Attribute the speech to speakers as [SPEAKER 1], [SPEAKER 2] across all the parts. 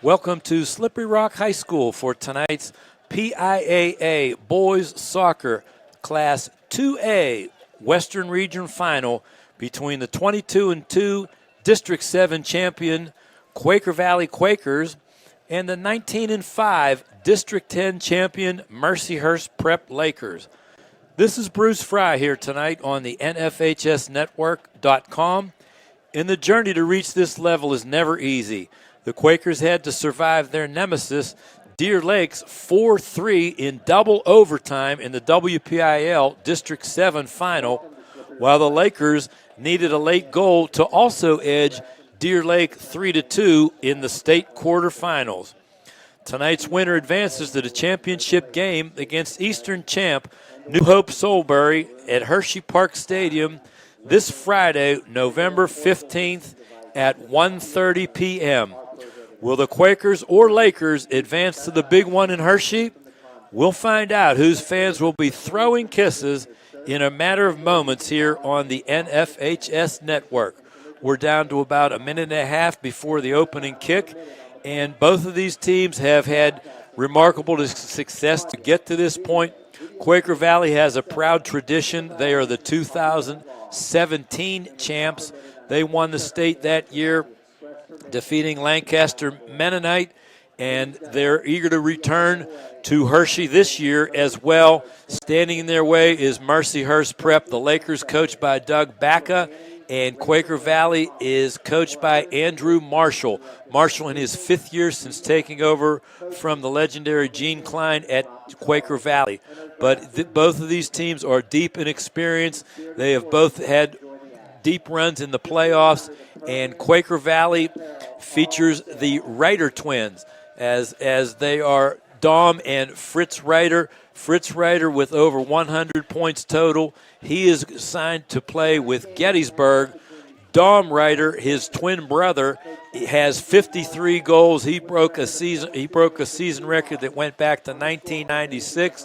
[SPEAKER 1] Welcome to Slippery Rock High School for tonight's PIAA Boys Soccer Class 2A Western Region Final between the 22-2 District 7 champion Quaker Valley Quakers and the 19-5 District 10 champion Mercyhurst Prep Lakers. This is Bruce Fry here tonight on the NFHSnetwork.com. And the journey to reach this level is never easy. The Quakers had to survive their nemesis, Deer Lakes, 4-3 in double overtime in the WPIAL District 7 final, while the Lakers needed a late goal to also edge Deer Lake 3-2 in the state quarterfinals. Tonight's winner advances to the championship game against Eastern champ New Hope Soulbury at Hershey Park Stadium this Friday, November 15th at 1:30 p.m. Will the Quakers or Lakers advance to the big one in Hershey? We'll find out whose fans will be throwing kisses in a matter of moments here on the NFHS network. We're down to about a minute and a half before the opening kick, and both of these teams have had remarkable success to get to this point. Quaker Valley has a proud tradition. They are the 2017 champs. They won the state that year, defeating Lancaster Mennonite, and they're eager to return to Hershey this year as well. Standing in their way is Mercyhurst Prep, the Lakers coached by Doug Bacca, and Quaker Valley is coached by Andrew Marshall. Marshall in his 5th year since taking over from the legendary Gene Klein at Quaker Valley. But both of these teams are deep in experience. They have both had deep runs in the playoffs, and Quaker Valley features the Ryder twins as they are Dom and Fritz Ryder. Fritz Ryder with over 100 points total. He is signed to play with Gettysburg. Dom Ryder, his twin brother, has 53 goals. He broke a season record that went back to 1996.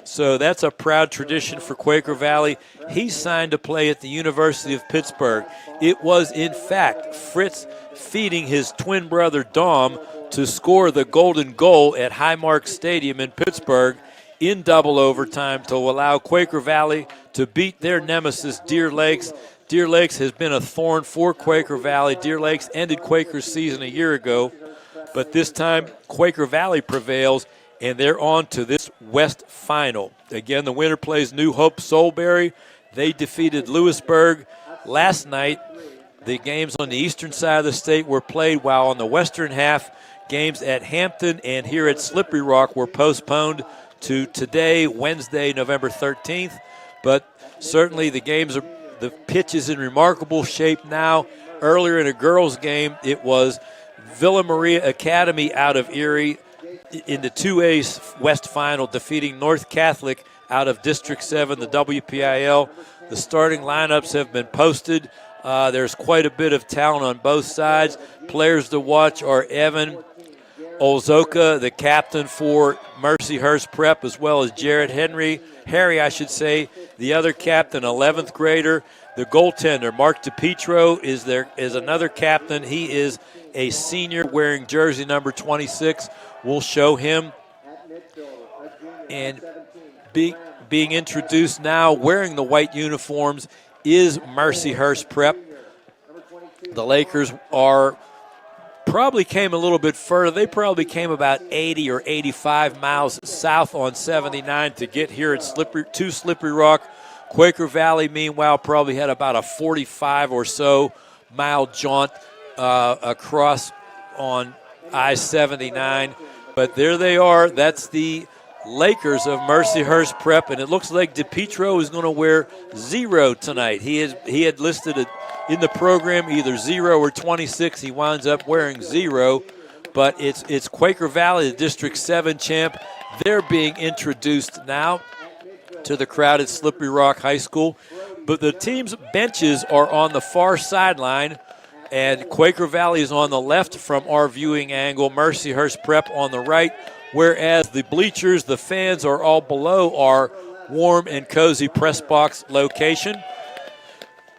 [SPEAKER 1] So that's a proud tradition for Quaker Valley. He's signed to play at the University of Pittsburgh. It was, in fact, Fritz feeding his twin brother Dom to score the golden goal at Highmark Stadium in Pittsburgh in double overtime to allow Quaker Valley to beat their nemesis, Deer Lakes. Deer Lakes has been a thorn for Quaker Valley. Deer Lakes ended Quaker's season a year ago, but this time Quaker Valley prevails, and they're on to this West Final. Again, the winner plays New Hope Soulbury. They defeated Lewisburg last night. The games on the eastern side of the state were played, while on the western half, games at Hampton and here at Slippery Rock were postponed to today, Wednesday, November 13th. But certainly the pitch is in remarkable shape now. Earlier in a girls' game, it was Villa Maria Academy out of Erie in the 2A West Final, defeating North Catholic out of District 7, the WPIL. The starting lineups have been posted. There's quite a bit of talent on both sides. Players to watch are Evan Olzoka, the captain for Mercyhurst Prep, as well as Jared Harry, the other captain, 11th grader. The goaltender, Mark DiPietro, is another captain. He is a senior wearing jersey number 26. We'll show him. And being introduced now, wearing the white uniforms, is Mercyhurst Prep. The Lakers probably came a little bit further. They probably came about 80 or 85 miles south on 79 to get here at Slippery Rock. Quaker Valley, meanwhile, probably had about a 45 or so mile jaunt across on I-79. But there they are. That's the Lakers of Mercyhurst Prep, and it looks like DiPietro is going to wear 0 tonight. He had listed in the program either 0 or 26. He winds up wearing 0, but it's Quaker Valley, the District 7 champ. They're being introduced now to the crowd at Slippery Rock High School. But the team's benches are on the far sideline, and Quaker Valley is on the left from our viewing angle, Mercyhurst Prep on the right, whereas the bleachers, the fans, are all below our warm and cozy press box location.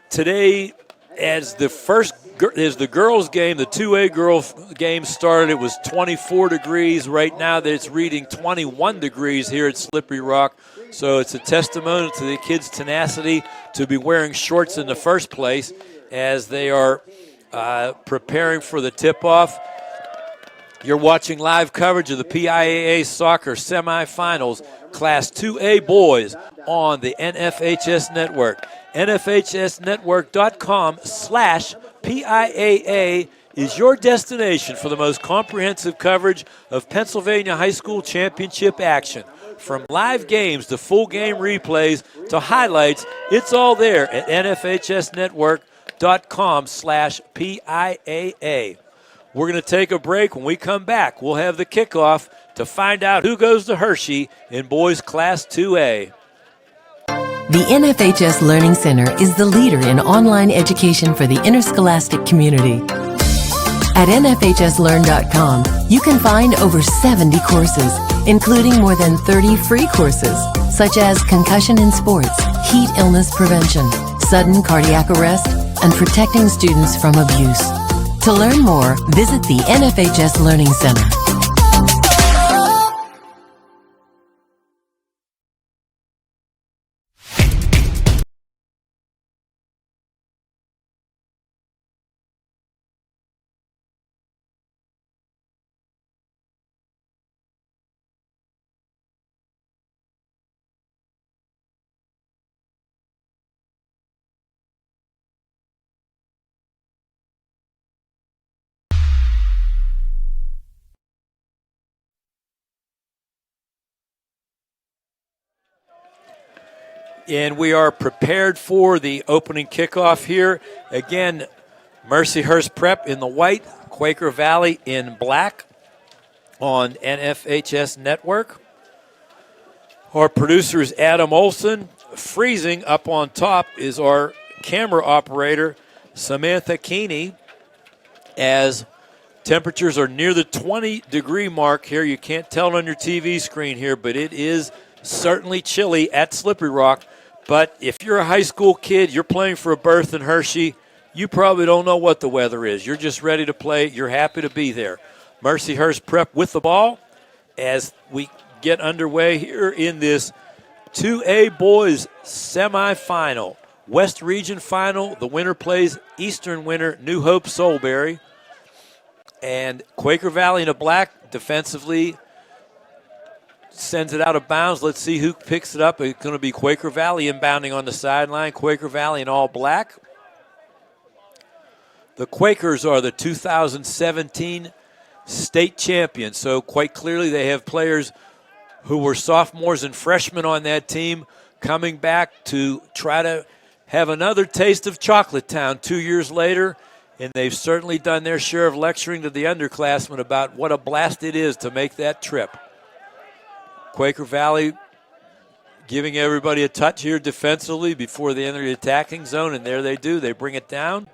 [SPEAKER 1] Today, as the first as the girls' game, the 2A girl game started, it was 24 degrees. Right now, it's reading 21 degrees here at Slippery Rock. So it's a testimony to the kids' tenacity to be wearing shorts in the first place as they are preparing for the tip-off. You're watching live coverage of the PIAA soccer semifinals, Class 2A boys on the NFHS Network. NFHSnetwork.com/PIAA is your destination for the most comprehensive coverage of Pennsylvania high school championship action. From live games to full game replays to highlights, it's all there at NFHSnetwork.com/PIAA. We're going to take a break. When we come back, we'll have the kickoff to find out who goes to Hershey in boys Class 2A.
[SPEAKER 2] The NFHS Learning Center is the leader in online education for the interscholastic community. At NFHSlearn.com, you can find over 70 courses, including more than 30 free courses, such as concussion in sports, heat illness prevention, sudden cardiac arrest, and protecting students from abuse. To learn more, visit the NFHS Learning Center.
[SPEAKER 1] And we are prepared for the opening kickoff here. Again, Mercyhurst Prep in the white, Quaker Valley in black on NFHS Network. Our producer is Adam Olson. Freezing up on top is our camera operator, Samantha Keeney, as temperatures are near the 20-degree mark here. You can't tell it on your TV screen here, but it is certainly chilly at Slippery Rock. But if you're a high school kid, you're playing for a berth in Hershey, you probably don't know what the weather is. You're just ready to play. You're happy to be there. Mercyhurst Prep with the ball as we get underway here in this 2A boys semifinal. West Region final, the winner plays Eastern winner New Hope Soulberry. And Quaker Valley in a black defensively sends it out of bounds. Let's see who picks it up. It's going to be Quaker Valley inbounding on the sideline. Quaker Valley in all black. The Quakers are the 2017 state champions, so quite clearly they have players who were sophomores and freshmen on that team coming back to try to have another taste of Chocolate Town 2 years later, and they've certainly done their share of lecturing to the underclassmen about what a blast it is to make that trip. Quaker Valley giving everybody a touch here defensively before they enter the attacking zone, and there they do. They bring it down.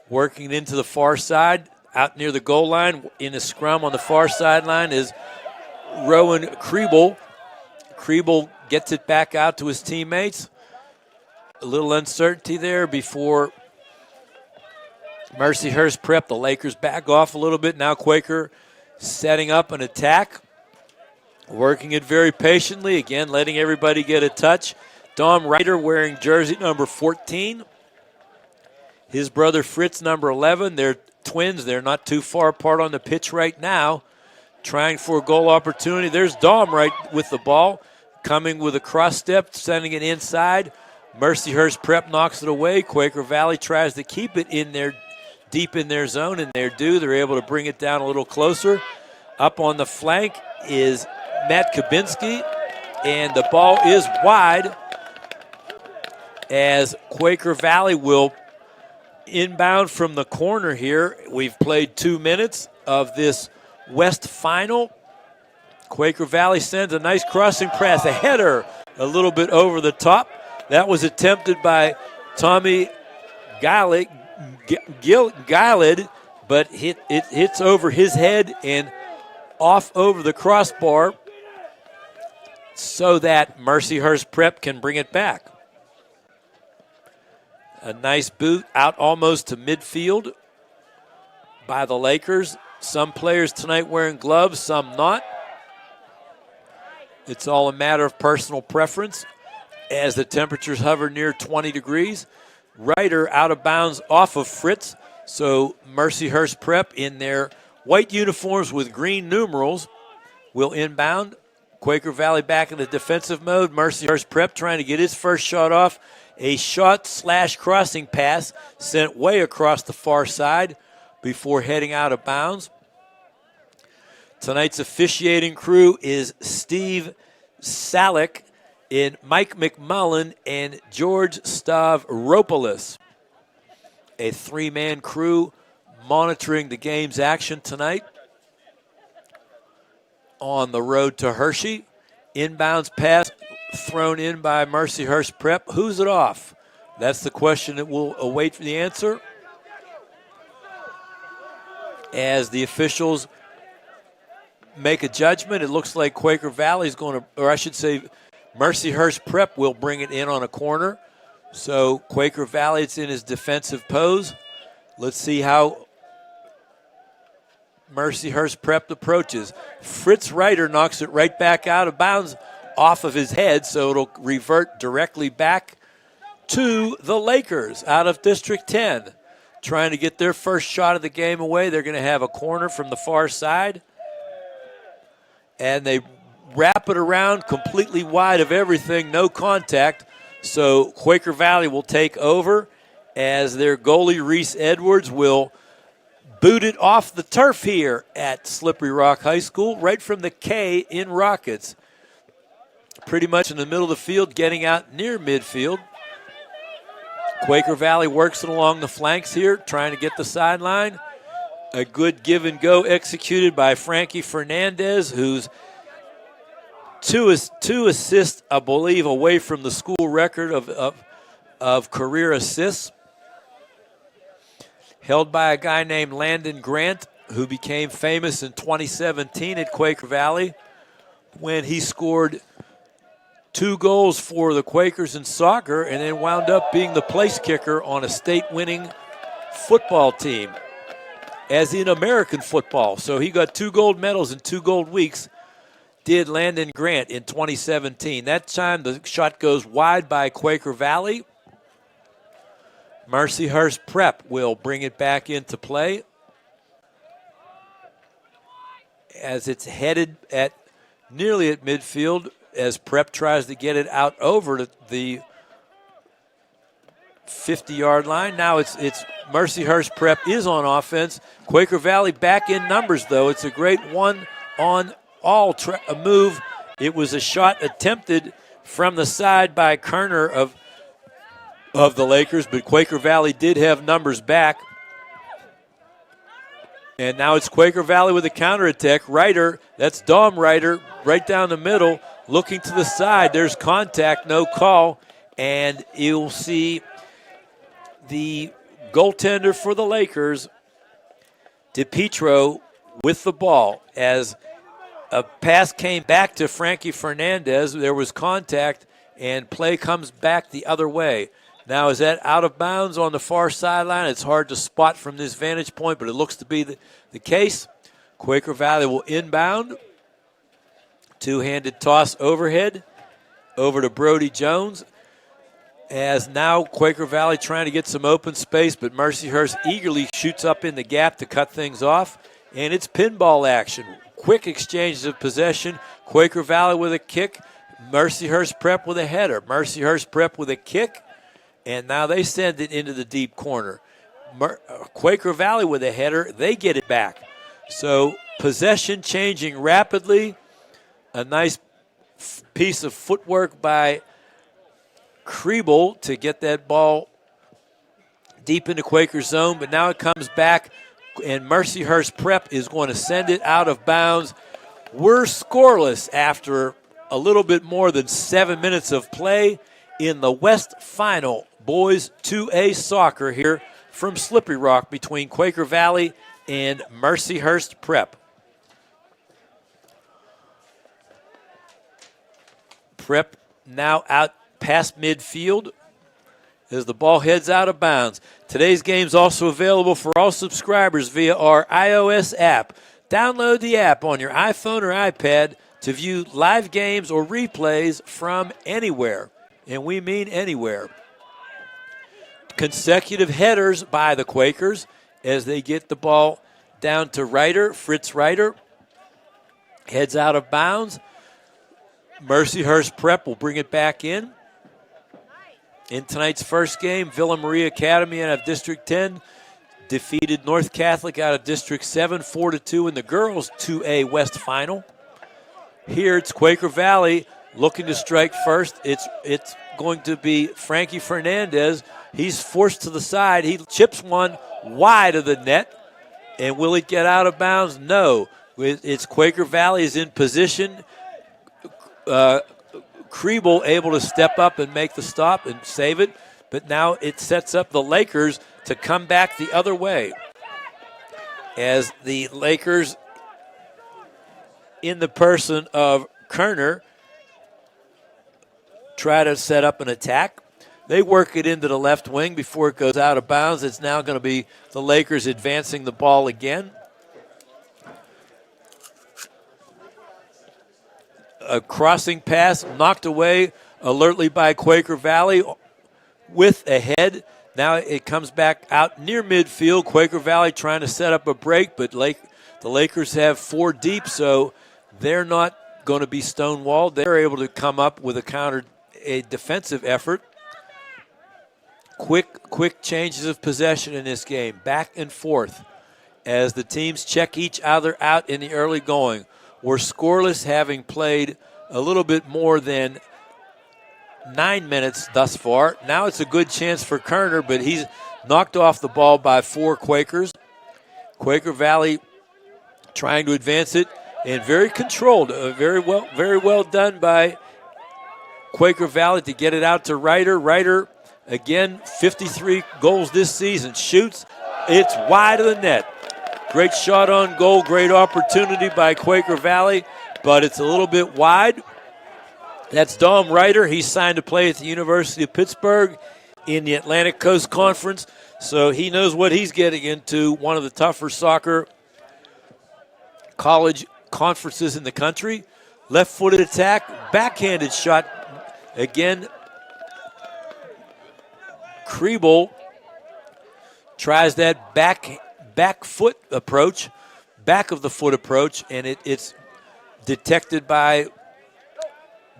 [SPEAKER 1] Working into the far side, out near the goal line, in a scrum on the far sideline is Rowan Kriebel. Kriebel gets it back out to his teammates. A little uncertainty there before Mercyhurst Prep. The Lakers back off a little bit. Now Quaker setting up an attack. Working it very patiently. Again, letting everybody get a touch. Dom Ryder wearing jersey number 14. His brother Fritz, number 11. They're twins. They're not too far apart on the pitch right now. Trying for a goal opportunity. There's Dom right with the ball. Coming with a cross step, sending it inside. Mercyhurst Prep knocks it away. Quaker Valley tries to keep it in there, deep in their zone, and they do. They're able to bring it down a little closer. Up on the flank is Matt Kabinski, and the ball is wide as Quaker Valley will inbound from the corner here. We've played 2 minutes of this West final. Quaker Valley sends a nice crossing pass, a header a little bit over the top. That was attempted by Tommy Gillid, but it hits over his head and off over the crossbar so that Mercyhurst Prep can bring it back. A nice boot out almost to midfield by the Lakers. Some players tonight wearing gloves, some not. It's all a matter of personal preference as the temperatures hover near 20 degrees. Ryder out of bounds off of Fritz. So Mercyhurst Prep in their white uniforms with green numerals will inbound. Quaker Valley back in the defensive mode. Mercyhurst Prep trying to get his first shot off. A shot/crossing pass sent way across the far side before heading out of bounds. Tonight's officiating crew is Steve Salick, in Mike McMullen, and George Stavropoulos. A three-man crew monitoring the game's action tonight. On the road to Hershey. Inbounds pass thrown in by Mercyhurst Prep. Who's it off? That's the question that we'll await for the answer. As the officials make a judgment, it looks like Quaker Valley is going to, or I should say, Mercyhurst Prep will bring it in on a corner. So Quaker Valley, it's in his defensive pose. Let's see how Mercyhurst Prep approaches. Fritz Ryder knocks it right back out of bounds off of his head, so it'll revert directly back to the Lakers out of District 10. Trying to get their first shot of the game away. They're going to have a corner from the far side. And they wrap it around completely wide of everything, no contact. So Quaker Valley will take over as their goalie, Reese Edwards, will boot it off the turf here at Slippery Rock High School, right from the K in Rockets. Pretty much in the middle of the field, getting out near midfield. Quaker Valley works it along the flanks here, trying to get the sideline. A good give and go executed by Frankie Fernandez, who's two assists, I believe, away from the school record of career assists. Held by a guy named Landon Grant, who became famous in 2017 at Quaker Valley when he scored 2 goals for the Quakers in soccer and then wound up being the place kicker on a state-winning football team, as in American football. So he got 2 gold medals in 2 gold weeks, did Landon Grant in 2017. That time the shot goes wide by Quaker Valley. Mercyhurst Prep will bring it back into play as it's headed at nearly at midfield as Prep tries to get it out over to the 50-yard line. Now it's Mercyhurst Prep is on offense. Quaker Valley back in numbers, though. It's a great one-on-all move. It was a shot attempted from the side by Kerner of the Lakers, but Quaker Valley did have numbers back. And now it's Quaker Valley with a counterattack. Ryder, that's Dom Ryder, right down the middle, looking to the side. There's contact, no call. And you'll see the goaltender for the Lakers, DiPietro, with the ball. As a pass came back to Frankie Fernandez, there was contact, and play comes back the other way. Now, is that out of bounds on the far sideline? It's hard to spot from this vantage point, but it looks to be the case. Quaker Valley will inbound. Two-handed toss overhead over to Brody Jones. As now Quaker Valley trying to get some open space, but Mercyhurst eagerly shoots up in the gap to cut things off. And it's pinball action. Quick exchanges of possession. Quaker Valley with a kick. Mercyhurst Prep with a header. Mercyhurst Prep with a kick. And now they send it into the deep corner. Quaker Valley with a header. They get it back. So possession changing rapidly. A nice piece of footwork by Kriebel to get that ball deep into Quaker zone. But now it comes back, and Mercyhurst Prep is going to send it out of bounds. We're scoreless after a little bit more than 7 minutes of play in the West Final Boys 2A Soccer here from Slippery Rock between Quaker Valley and Mercyhurst Prep. Prep now out past midfield as the ball heads out of bounds. Today's game is also available for all subscribers via our iOS app. Download the app on your iPhone or iPad to view live games or replays from anywhere, and we mean anywhere. Consecutive headers by the Quakers as they get the ball down to Ryder. Fritz Ryder heads out of bounds. Mercyhurst Prep will bring it back in. In tonight's first game, Villa Maria Academy out of District 10 defeated North Catholic out of District 7 4-2 in the girls 2A West Final. Here it's Quaker Valley looking to strike first. It's going to be Frankie Fernandez. He's forced to the side. He chips one wide of the net. And will it get out of bounds? No. It's Quaker Valley is in position. Kriebel able to step up and make the stop and save it. But now it sets up the Lakers to come back the other way. As the Lakers, in the person of Kerner, try to set up an attack. They work it into the left wing before it goes out of bounds. It's now going to be the Lakers advancing the ball again. A crossing pass knocked away alertly by Quaker Valley with a head. Now it comes back out near midfield. Quaker Valley trying to set up a break, but the Lakers have 4 deep, so they're not going to be stonewalled. They're able to come up with a defensive effort. Quick changes of possession in this game, back and forth, as the teams check each other out in the early going. We're scoreless, having played a little bit more than 9 minutes thus far. Now it's a good chance for Kerner, but he's knocked off the ball by 4 Quakers. Quaker Valley trying to advance it, and very controlled, very well done by Quaker Valley to get it out to Ryder. Ryder, again, 53 goals this season. Shoots, it's wide of the net. Great shot on goal, great opportunity by Quaker Valley, but it's a little bit wide. That's Dom Ryder. He's signed to play at the University of Pittsburgh in the Atlantic Coast Conference, so he knows what he's getting into, one of the tougher soccer college conferences in the country. Left-footed attack, backhanded shot. Again, Kriebel tries that back foot approach, back of the foot approach, and it's detected by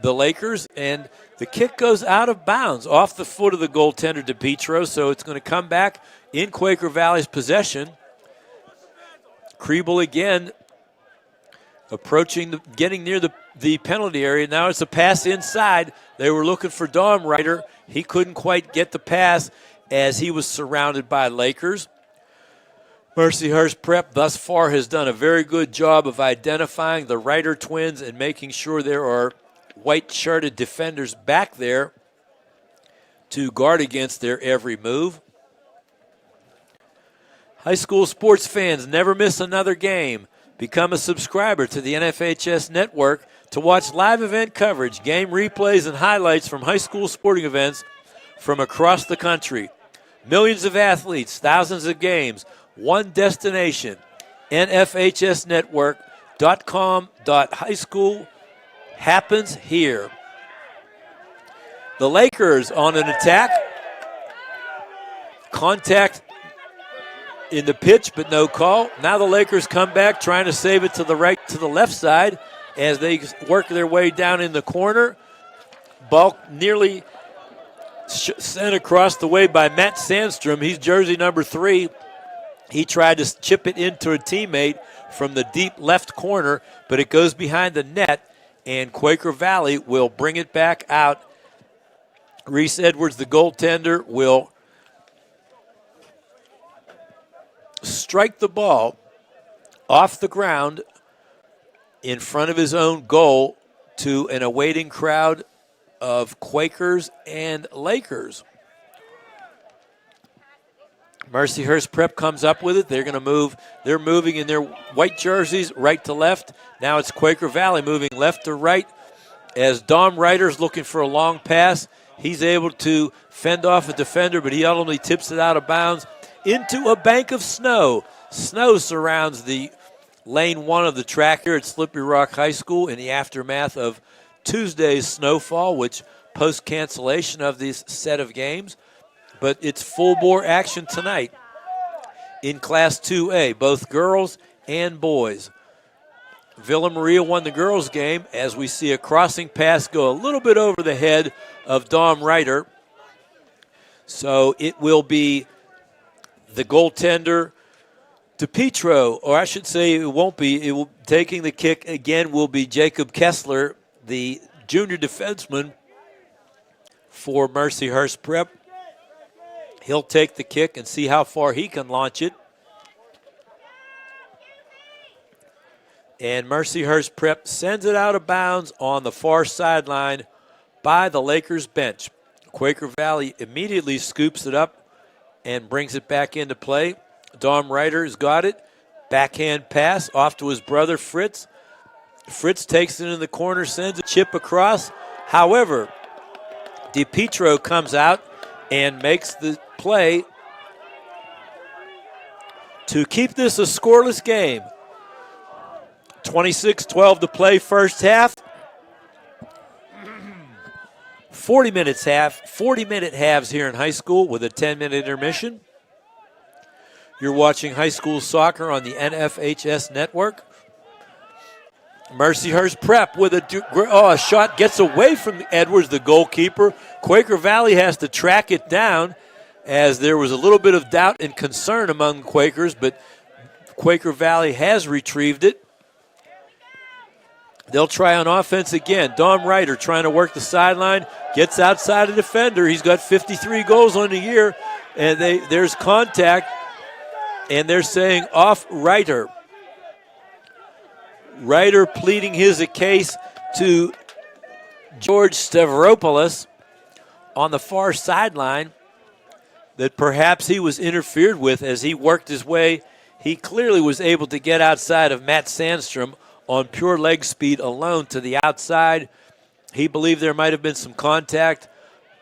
[SPEAKER 1] the Lakers, and the kick goes out of bounds off the foot of the goaltender DePietro, so it's going to come back in Quaker Valley's possession. Kriebel again approaching, getting near the penalty area. Now it's a pass inside. They were looking for Dom Ryder. He couldn't quite get the pass as he was surrounded by Lakers. Mercyhurst Prep thus far has done a very good job of identifying the Ryder twins and making sure there are white-shirted defenders back there to guard against their every move. High school sports fans, never miss another game. Become a subscriber to the NFHS network to watch live event coverage, game replays, and highlights from high school sporting events from across the country. Millions of athletes, thousands of games, one destination, NFHSnetwork.com.highschool happens here. The Lakers on an attack. Contact in the pitch, but no call. Now the Lakers come back, trying to save it to the right, to the left side as they work their way down in the corner. Ball nearly sent across the way by Matt Sandstrom. He's jersey number 3. He tried to chip it into a teammate from the deep left corner, but it goes behind the net, and Quaker Valley will bring it back out. Reese Edwards, the goaltender, will strike the ball off the ground in front of his own goal to an awaiting crowd of Quakers and Lakers. Mercyhurst Prep comes up with it. They're going to move. They're moving in their white jerseys right to left. Now it's Quaker Valley moving left to right as Dom Ryder's looking for a long pass. He's able to fend off a defender, but he ultimately tips it out of bounds into a bank of snow. Snow surrounds the lane 1 of the track here at Slippery Rock High School in the aftermath of Tuesday's snowfall, which post-cancellation of this set of games. But it's full-bore action tonight in Class 2A, both girls and boys. Villa Maria won the girls' game as we see a crossing pass go a little bit over the head of Dom Reiter. So it will be the goaltender, DePietro, or I should say it won't be. Taking the kick again will be Jacob Kessler, the junior defenseman for Mercyhurst Prep. He'll take the kick and see how far he can launch it. And Mercyhurst Prep sends it out of bounds on the far sideline by the Lakers bench. Quaker Valley immediately scoops it up and brings it back into play. Dom Reiter has got it. Backhand pass off to his brother Fritz. Fritz takes it in the corner, sends a chip across. However, DePietro comes out and makes the play to keep this a scoreless game. 26-12 to play first half. 40-minute halves here in high school with a 10-minute intermission. You're watching high school soccer on the NFHS network. Mercyhurst Prep with a shot gets away from Edwards, the goalkeeper. Quaker Valley has to track it down as there was a little bit of doubt and concern among Quakers, but Quaker Valley has retrieved it. They'll try on offense again. Dom Reiter trying to work the sideline, gets outside a defender. He's got 53 goals on the year, and there's contact, and they're saying off Reiter. Reiter pleading his case to George Stavropoulos on the far sideline that perhaps he was interfered with as he worked his way. He clearly was able to get outside of Matt Sandstrom on pure leg speed alone to the outside. He believed there might have been some contact,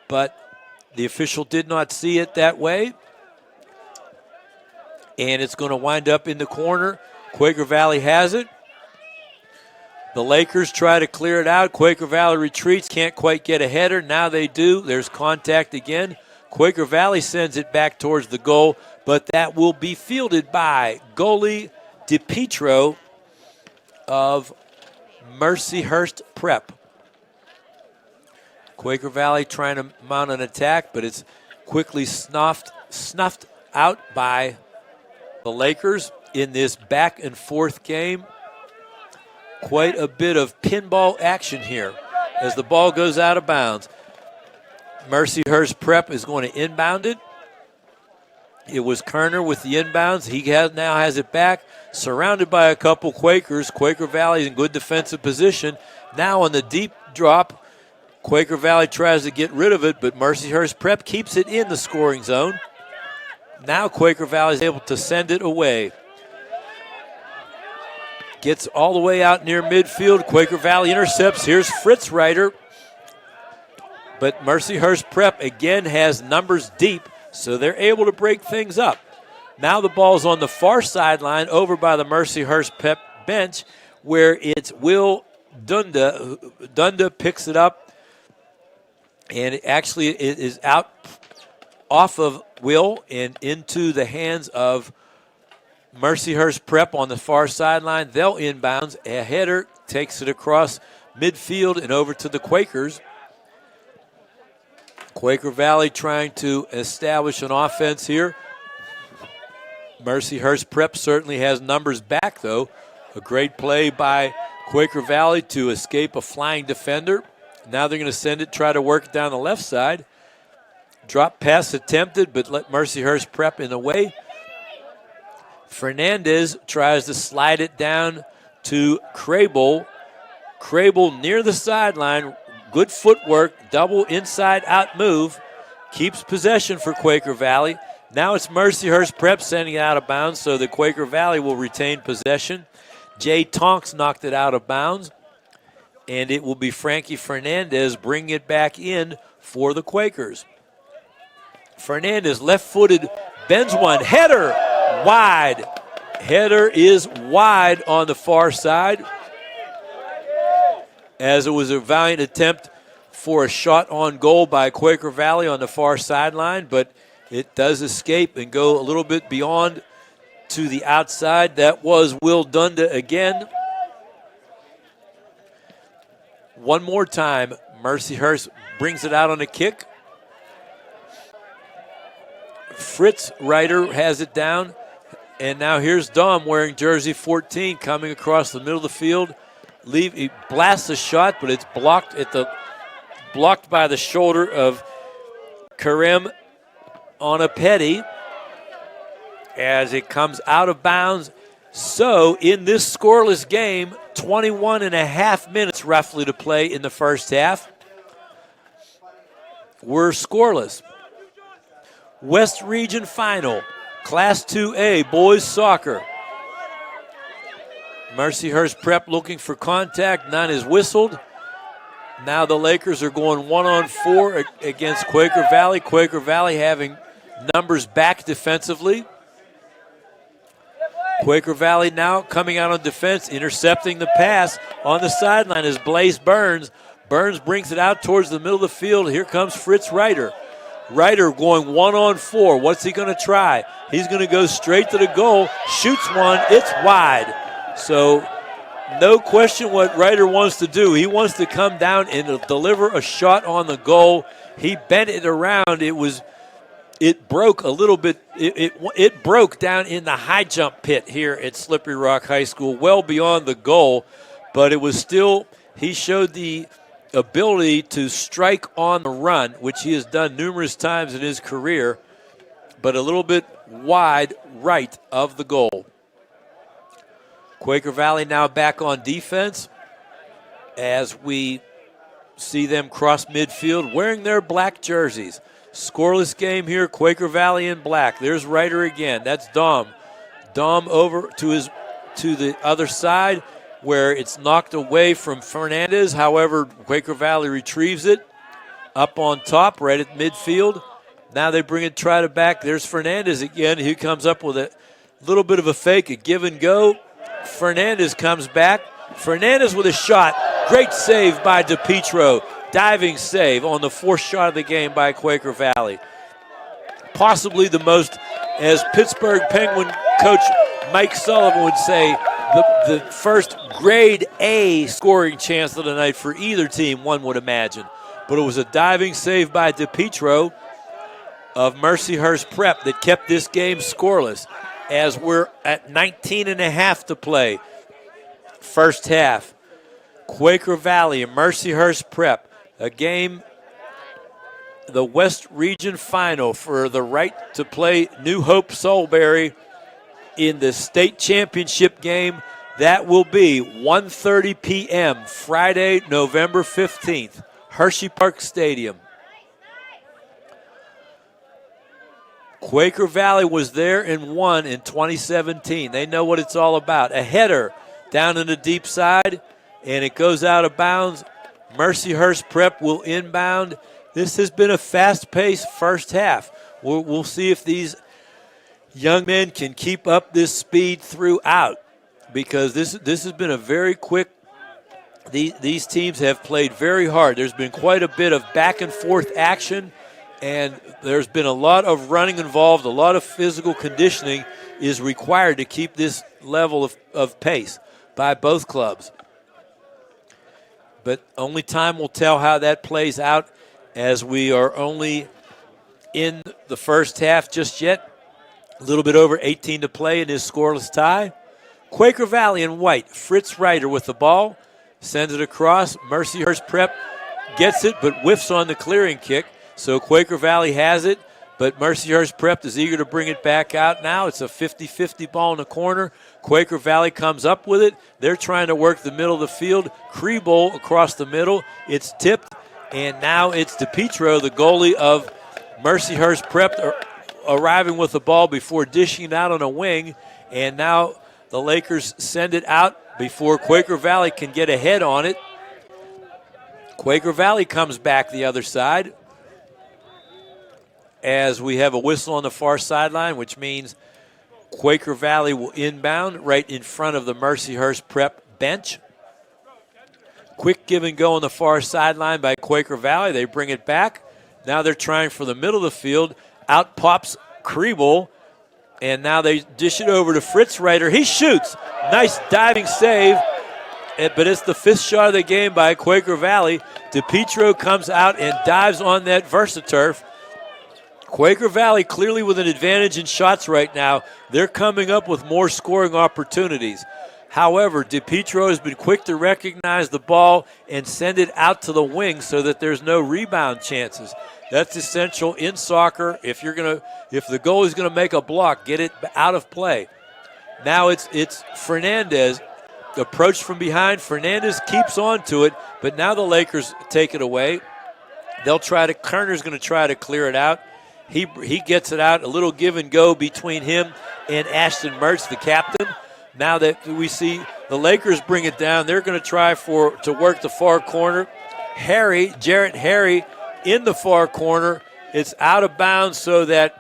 [SPEAKER 1] but the official did not see it that way. And it's going to wind up in the corner. Quaker Valley has it. The Lakers try to clear it out. Quaker Valley retreats, can't quite get a header. Now they do. There's contact again. Quaker Valley sends it back towards the goal, but that will be fielded by goalie DePietro of Mercyhurst Prep. Quaker Valley trying to mount an attack, but it's quickly snuffed out by the Lakers in this back and forth game. Quite a bit of pinball action here as the ball goes out of bounds. Mercyhurst Prep is going to inbound it. It was Kerner with the inbounds. He now has it back, surrounded by a couple Quakers. Quaker Valley in good defensive position. Now on the deep drop, Quaker Valley tries to get rid of it, but Mercyhurst Prep keeps it in the scoring zone. Now Quaker Valley is able to send it away. Gets all the way out near midfield. Quaker Valley intercepts. Here's Fritz Reiter. But Mercyhurst Prep again has numbers deep, so they're able to break things up. Now the ball's on the far sideline over by the Mercyhurst Prep bench where it's Will Dunda. Dunda picks it up, and it is out off of Will and into the hands of Mercyhurst Prep on the far sideline. They'll inbounds. A header takes it across midfield and over to the Quakers. Quaker Valley trying to establish an offense here. Mercyhurst Prep certainly has numbers back, though. A great play by Quaker Valley to escape a flying defender. Now they're going to send it, try to work it down the left side. Drop pass attempted, but let Mercyhurst Prep in the way. Fernandez tries to slide it down to Crable. Crable near the sideline. Good footwork, double inside-out move. Keeps possession for Quaker Valley. Now it's Mercyhurst Prep sending it out of bounds, so the Quaker Valley will retain possession. Jay Tonks knocked it out of bounds. and it will be Frankie Fernandez bringing it back in for the Quakers. Fernandez, left-footed, bends one, header, wide. Header is wide on the far side, as it was a valiant attempt for a shot on goal by Quaker Valley on the far sideline, but it does escape and go a little bit beyond to the outside. That was Will Dunda again. One more time, Mercyhurst brings it out on a kick. Fritz Ryder has it down, and now here's Dom wearing jersey 14 coming across the middle of the field. He blasts a shot, but it's blocked by the shoulder of Karem Onapeti as it comes out of bounds. So in this scoreless game, 21 and a half minutes roughly to play in the first half, we're scoreless. West Region Final, Class 2A, boys soccer. Mercyhurst Prep looking for contact, none is whistled. Now the Lakers are going 1-on-4 against Quaker Valley. Quaker Valley having numbers back defensively. Quaker Valley now coming out on defense, intercepting the pass on the sideline is Blaze Burns. Burns brings it out towards the middle of the field. Here comes Fritz Ryder. Ryder going 1-on-4. What's he going to try? He's going to go straight to the goal, shoots one, it's wide. So no question what Ryder wants to do. He wants to come down and deliver a shot on the goal. He bent it around. It broke a little bit. It broke down in the high jump pit here at Slippery Rock High School, well beyond the goal. But it was still, he showed the ability to strike on the run, which he has done numerous times in his career, but a little bit wide right of the goal. Quaker Valley now back on defense as we see them cross midfield wearing their black jerseys. Scoreless game here, Quaker Valley in black. There's Ryder again. That's Dom. Dom over to the other side where it's knocked away from Fernandez. However, Quaker Valley retrieves it up on top right at midfield. Now they bring it, try to back. There's Fernandez again. He comes up with a little bit of a fake, a give and go. Fernandez comes back. Fernandez with a shot. Great save by DePietro. Diving save on the fourth shot of the game by Quaker Valley. Possibly the most, as Pittsburgh Penguin coach Mike Sullivan would say, the first grade A scoring chance of the night for either team, one would imagine. But it was a diving save by DePietro of Mercyhurst Prep that kept this game scoreless, as we're at 19 and a half to play. First half. Quaker Valley and Mercyhurst Prep. A game, the West Region Final for the right to play New Hope Soulberry in the state championship game. That will be 1:30 p.m. Friday, November 15th, Hershey Park Stadium. Quaker Valley was there and won in 2017. They know what it's all about. A header down in the deep side, and it goes out of bounds. Mercyhurst Prep will inbound. This has been a fast-paced first half. We'll see if these young men can keep up this speed throughout, because this has been a very quick. These teams have played very hard. There's been quite a bit of back-and-forth action, and there's been a lot of running involved. A lot of physical conditioning is required to keep this level of pace by both clubs. But only time will tell how that plays out, as we are only in the first half just yet. A little bit over 18 to play in this scoreless tie. Quaker Valley in white. Fritz Ryder with the ball. Sends it across. Mercyhurst Prep gets it but whiffs on the clearing kick. So Quaker Valley has it, but Mercyhurst Prep is eager to bring it back out now. It's a 50-50 ball in the corner. Quaker Valley comes up with it. They're trying to work the middle of the field. Kriebel across the middle. It's tipped, and now it's DePietro, the goalie of Mercyhurst Prep, arriving with the ball before dishing it out on a wing. And now the Lakers send it out before Quaker Valley can get ahead on it. Quaker Valley comes back the other side as we have a whistle on the far sideline, which means Quaker Valley will inbound right in front of the Mercyhurst Prep bench. Quick give and go on the far sideline by Quaker Valley. They bring it back. Now they're trying for the middle of the field. Out pops Kriebel, and now they dish it over to Fritz Reiter. He shoots. Nice diving save, but it's the 5th shot of the game by Quaker Valley. DePietro comes out and dives on that VersaTurf. Quaker Valley clearly with an advantage in shots right now. They're coming up with more scoring opportunities. However, DePietro has been quick to recognize the ball and send it out to the wing so that there's no rebound chances. That's essential in soccer. If the goalie's going to make a block, get it out of play. Now it's Fernandez. Approach from behind. Fernandez keeps on to it, but now the Lakers take it away. Kerner's going to try to clear it out. He gets it out. A little give and go between him and Ashton Mertz, the captain. Now that we see the Lakers bring it down, they're going to try to work the far corner. Jarrett Harry in the far corner. It's out of bounds so that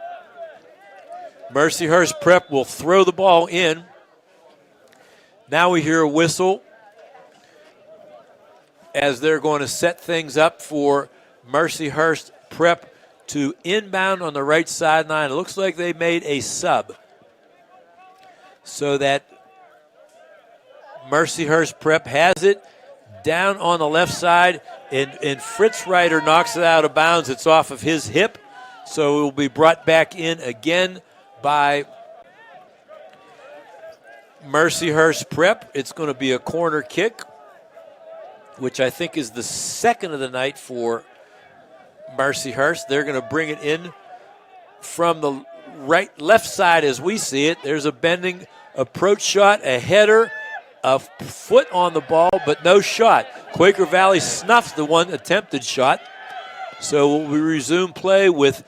[SPEAKER 1] Mercyhurst Prep will throw the ball in. Now we hear a whistle as they're going to set things up for Mercyhurst Prep to inbound on the right sideline. It looks like they made a sub so that Mercyhurst Prep has it down on the left side, and Fritz Reiter knocks it out of bounds. It's off of his hip, so it will be brought back in again by Mercyhurst Prep. It's going to be a corner kick, which I think is the second of the night for Mercyhurst. They're going to bring it in from the left side as we see it. There's a bending approach shot, a header, a foot on the ball, but no shot. Quaker Valley snuffs the one attempted shot. So we resume play with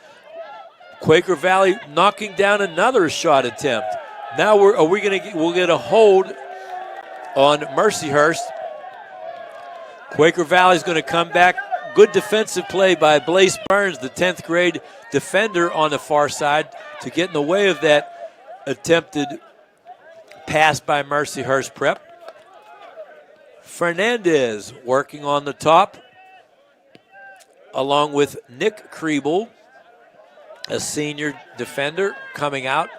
[SPEAKER 1] Quaker Valley knocking down another shot attempt. Now we'll get a hold on Mercyhurst. Quaker Valley's going to come back. Good defensive play by Blaze Burns, the 10th grade defender on the far side, to get in the way of that attempted pass by Mercyhurst Prep. Fernandez working on the top along with Nick Kriebel, a senior defender, coming out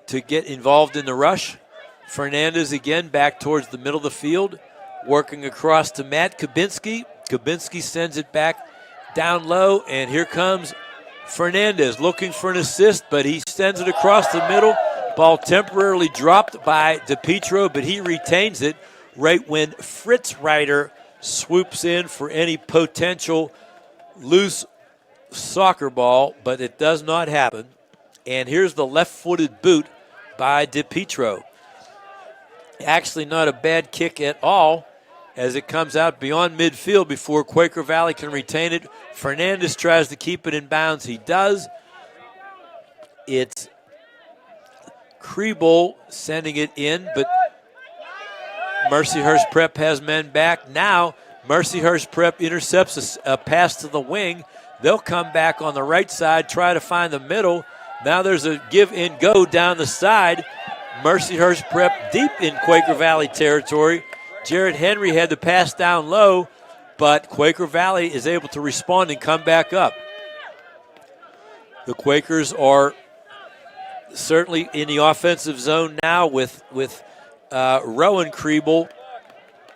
[SPEAKER 1] to get involved in the rush. Fernandez again back towards the middle of the field, working across to Matt Kabinski. Kabinski sends it back down low, and here comes Fernandez looking for an assist, but he sends it across the middle. Ball temporarily dropped by DePietro, but he retains it right when Fritz Reiter swoops in for any potential loose soccer ball, but it does not happen. And here's the left-footed boot by DePietro. Actually not a bad kick at all as it comes out beyond midfield before Quaker Valley can retain it. Fernandez tries to keep it in bounds. He does. It's Kriebel sending it in, but Mercyhurst Prep has men back. Now Mercyhurst Prep intercepts a pass to the wing. They'll come back on the right side, try to find the middle. Now there's a give and go down the side. Mercyhurst Prep deep in Quaker Valley territory. Jared Henry had to pass down low, but Quaker Valley is able to respond and come back up. The Quakers are certainly in the offensive zone now with Rowan Kriebel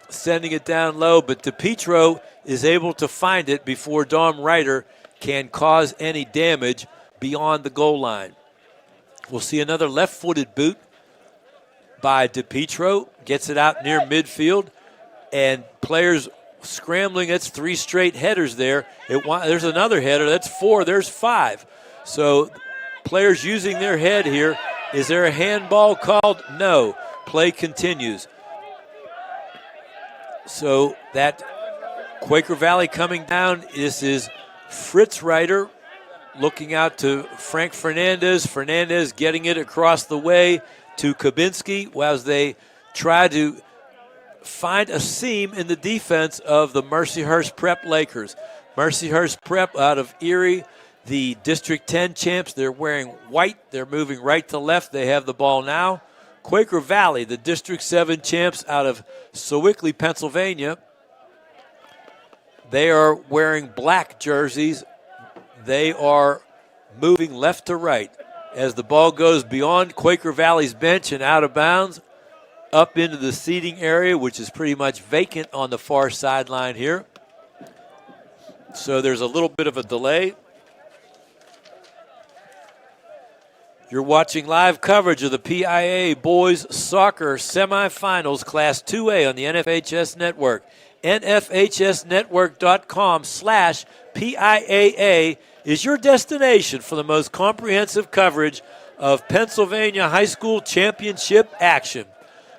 [SPEAKER 1] sending it down low, but DePietro is able to find it before Dom Reiter can cause any damage beyond the goal line. We'll see another left-footed boot by DePietro. Gets it out near midfield, and players scrambling. That's 3 straight headers there. There's another header. That's 4. There's 5. So players using their head here. Is there a handball called? No. Play continues. So that Quaker Valley coming down. This is Fritz Reiter looking out to Frank Fernandez. Fernandez getting it across the way to Kabinski as they try to find a seam in the defense of the Mercyhurst Prep Lakers. Mercyhurst Prep out of Erie, the District 10 champs. They're wearing white. They're moving right to left. They have the ball now. Quaker Valley, the District 7 champs out of Sewickley, Pennsylvania. They are wearing black jerseys. They are moving left to right as the ball goes beyond Quaker Valley's bench and out of bounds up into the seating area, which is pretty much vacant on the far sideline here. So there's a little bit of a delay. You're watching live coverage of the PIAA Boys Soccer Semifinals Class 2A on the NFHS Network. NFHSnetwork.com/PIAA is your destination for the most comprehensive coverage of Pennsylvania high school championship action.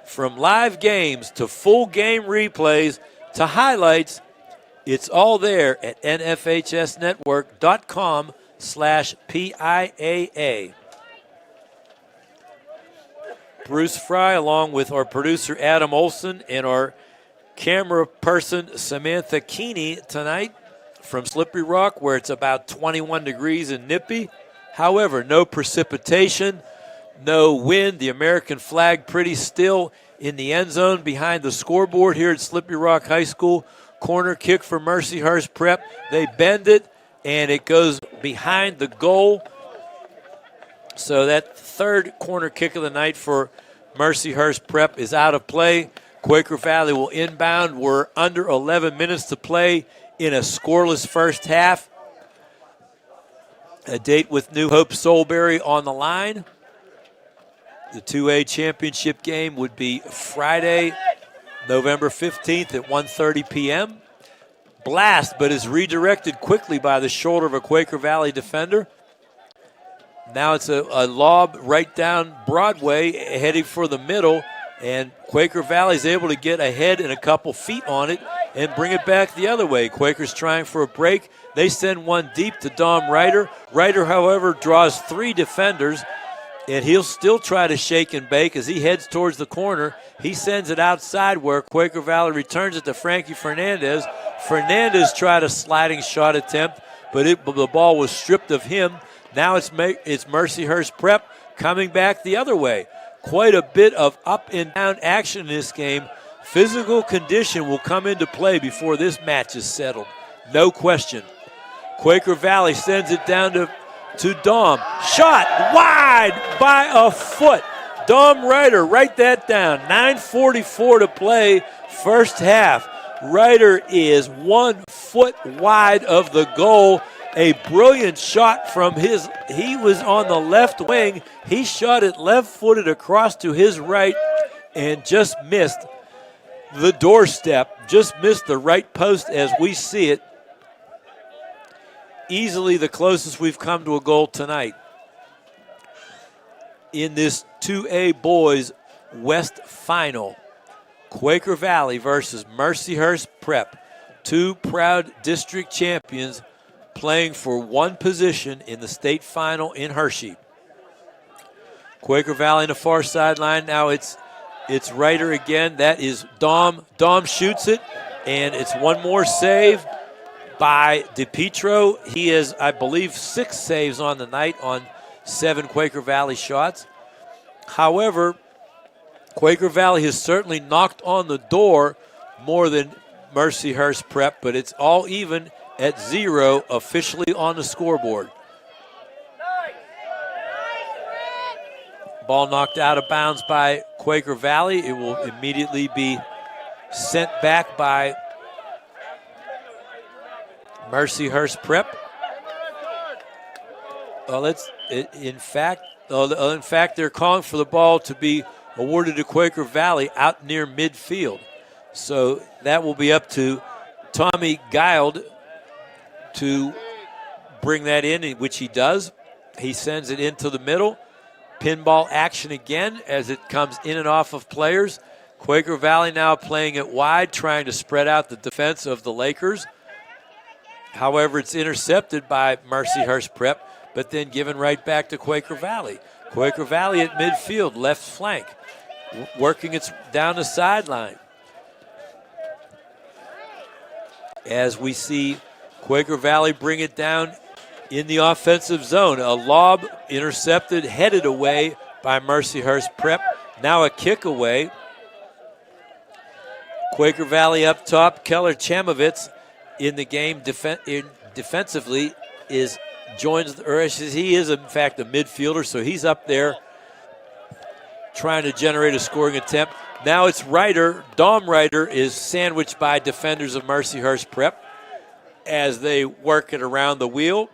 [SPEAKER 1] From live games to full game replays to highlights, it's all there at NFHSnetwork.com/PIAA. Bruce Fry, along with our producer Adam Olson and our camera person Samantha Keeney tonight from Slippery Rock, where it's about 21 degrees and nippy. However, no precipitation, no wind. The American flag pretty still in the end zone behind the scoreboard here at Slippery Rock High School. Corner kick for Mercyhurst Prep. They bend it, and it goes behind the goal. So that third corner kick of the night for Mercyhurst Prep is out of play. Quaker Valley will inbound. We're under 11 minutes to play in a scoreless first half. A date with New Hope Soulberry on the line. The 2A championship game would be Friday, November 15th at 1:30 p.m. Blast, but is redirected quickly by the shoulder of a Quaker Valley defender. Now it's a lob right down Broadway, heading for the middle, and Quaker Valley's able to get ahead and a couple feet on it and bring it back the other way. Quaker's trying for a break. They send one deep to Dom Ryder. Ryder, however, draws three defenders, and he'll still try to shake and bake as he heads towards the corner. He sends it outside where Quaker Valley returns it to Frankie Fernandez. Fernandez tried a sliding shot attempt, but the ball was stripped of him. Now it's Mercyhurst Prep coming back the other way. Quite a bit of up and down action in this game. Physical condition will come into play before this match is settled. No question. Quaker Valley sends it down to Dom. Shot wide by a foot. Dom Ryder, write that down. 9:44 to play, first half. Ryder is 1 foot wide of the goal. A brilliant shot from he was on the left wing. He shot it left-footed across to his right and just missed the doorstep, just missed the right post as we see it. Easily the closest we've come to a goal tonight in this 2A Boys West Final. Quaker Valley versus Mercyhurst Prep, two proud district champions playing for one position in the state final in Hershey. Quaker Valley in the far sideline. Now it's Ryder again. That is Dom. Dom shoots it, and it's one more save by DePietro. He has, I believe, 6 saves on the night on 7 Quaker Valley shots. However, Quaker Valley has certainly knocked on the door more than Mercyhurst Prep, but it's all even at 0 officially on the scoreboard. Ball knocked out of bounds by Quaker Valley. It will immediately be sent back by Mercyhurst Prep. In fact, they're calling for the ball to be awarded to Quaker Valley out near midfield. So that will be up to Tommy Guild to bring that in, which he does. He sends it into the middle. Pinball action again as it comes in and off of players. Quaker Valley now playing it wide, trying to spread out the defense of the Lakers. However, it's intercepted by Mercyhurst Prep, but then given right back to Quaker Valley. Quaker Valley at midfield, left flank, working its down the sideline. as we see Quaker Valley bring it down in the offensive zone. A lob intercepted, headed away by Mercyhurst Prep. Now a kick away. Quaker Valley up top. Keller Chamovitz in the game defensively he is in fact a midfielder, so he's up there trying to generate a scoring attempt. Now it's Ryder. Dom Ryder is sandwiched by defenders of Mercyhurst Prep as they work it around the wheel.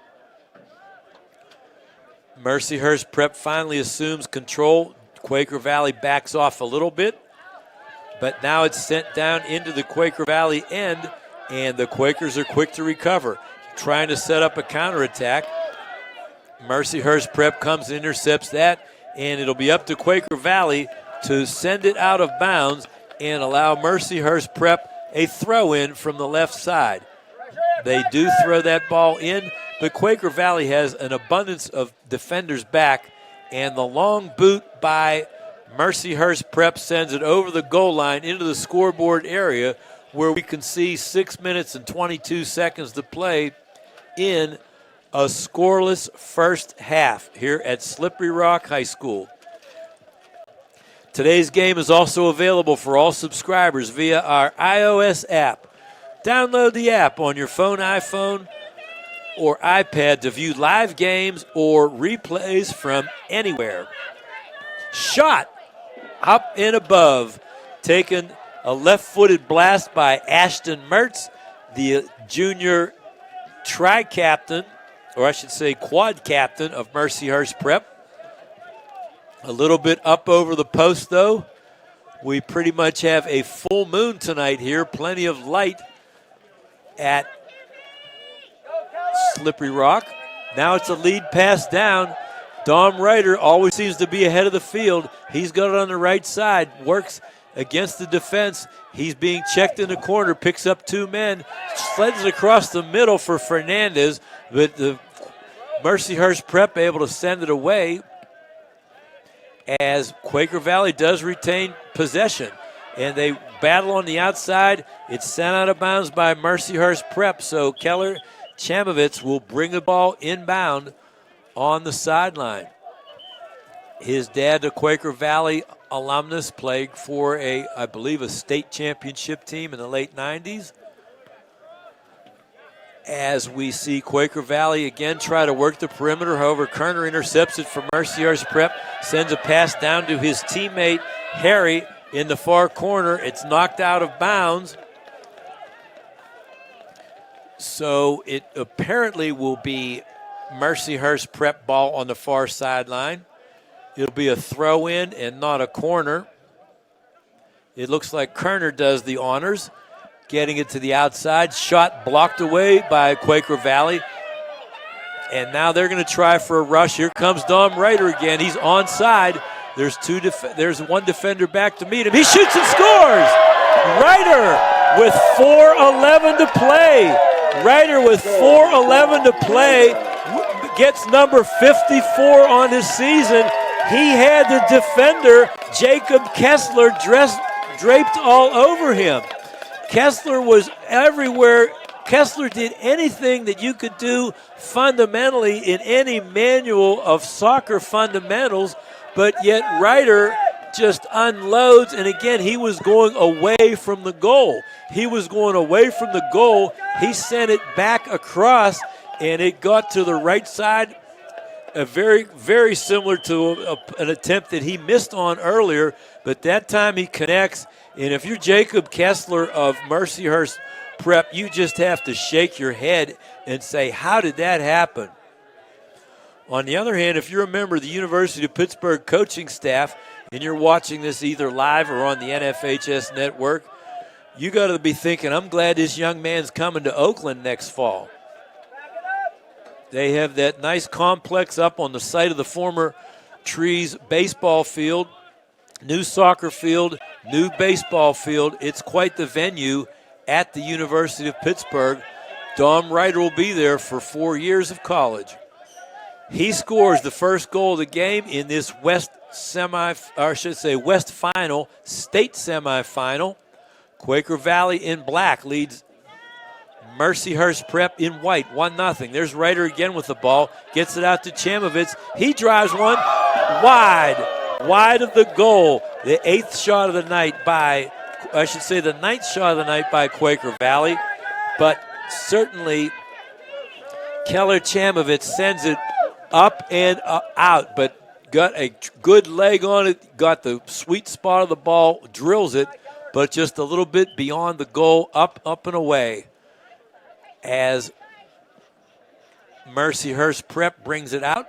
[SPEAKER 1] Mercyhurst Prep finally assumes control. Quaker Valley backs off a little bit, but now it's sent down into the Quaker Valley end, and the Quakers are quick to recover, trying to set up a counterattack. Mercyhurst Prep comes and intercepts that, and it'll be up to Quaker Valley to send it out of bounds and allow Mercyhurst Prep a throw-in from the left side. They do throw that ball in, but Quaker Valley has an abundance of defenders back, and the long boot by Mercyhurst Prep sends it over the goal line into the scoreboard area, where we can see 6 minutes and 22 seconds to play in a scoreless first half here at Slippery Rock High School. Today's game is also available for all subscribers via our iOS app. Download the app on your phone, iPhone, or iPad to view live games or replays from anywhere. Shot up and above, taken a left-footed blast by Ashton Mertz, the junior tri-captain, or I should say quad captain of Mercyhurst Prep. A little bit up over the post, though. We pretty much have a full moon tonight here, plenty of light at Slippery Rock. Now it's a lead pass down. Dom Ryder always seems to be ahead of the field. He's got it on the right side, works against the defense. He's being checked in the corner, picks up two men, sleds it across the middle for Fernandez, but the Mercyhurst Prep able to send it away as Quaker Valley does retain possession. And they battle on the outside. It's sent out of bounds by Mercyhurst Prep, so Keller Chamovitz will bring the ball inbound on the sideline. His dad, a Quaker Valley alumnus, played for I believe, a state championship team in the late 90s. As we see Quaker Valley again try to work the perimeter. However, Kerner intercepts it for Mercyhurst Prep, sends a pass down to his teammate Harry in the far corner. It's knocked out of bounds. So it apparently will be Mercyhurst Prep ball on the far sideline. It'll be a throw-in and not a corner. It looks like Kerner does the honors, getting it to the outside. Shot blocked away by Quaker Valley. And now they're going to try for a rush. Here comes Dom Ryder again. He's onside. There's one defender back to meet him. He shoots and scores! Ryder with 4:11 to play. Ryder with 4:11 to play gets number 54 on his season. He had the defender, Jacob Kessler, draped all over him. Kessler was everywhere. Kessler did anything that you could do fundamentally in any manual of soccer fundamentals, but yet Ryder just unloads, and again, he was going away from the goal. He sent it back across, and it got to the right side. Very, very similar to an attempt that he missed on earlier, but that time he connects. And if you're Jacob Kessler of Mercyhurst Prep, you just have to shake your head and say, how did that happen? On the other hand, if you're a member of the University of Pittsburgh coaching staff and you're watching this either live or on the NFHS network, you got to be thinking, I'm glad this young man's coming to Oakland next fall. They have that nice complex up on the site of the former Trees baseball field, new soccer field, new baseball field. It's quite the venue at the University of Pittsburgh. Dom Ryder will be there for 4 years of college. He scores the first goal of the game in this West final, state semifinal. Quaker Valley in black leads Mercyhurst Prep in white, 1-0. There's Ryder again with the ball, gets it out to Chamovitz. He drives one wide of the goal. The ninth shot of the night by Quaker Valley. But certainly Keller Chamovitz sends it up and out, but got a good leg on it, got the sweet spot of the ball, drills it, but just a little bit beyond the goal, up and away. As Mercyhurst Prep brings it out.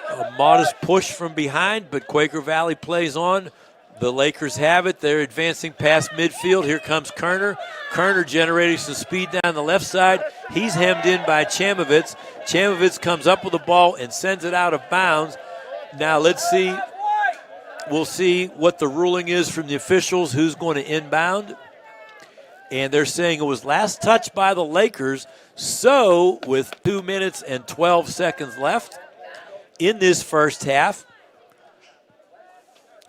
[SPEAKER 1] A modest push from behind, but Quaker Valley plays on. The Lakers have it. They're advancing past midfield. Here comes Kerner. Kerner generating some speed down the left side. He's hemmed in by Chamovitz. Chamovitz comes up with the ball and sends it out of bounds. Now let's see. We'll see what the ruling is from the officials, who's going to inbound. And they're saying it was last touched by the Lakers. So with 2 minutes and 12 seconds left in this first half,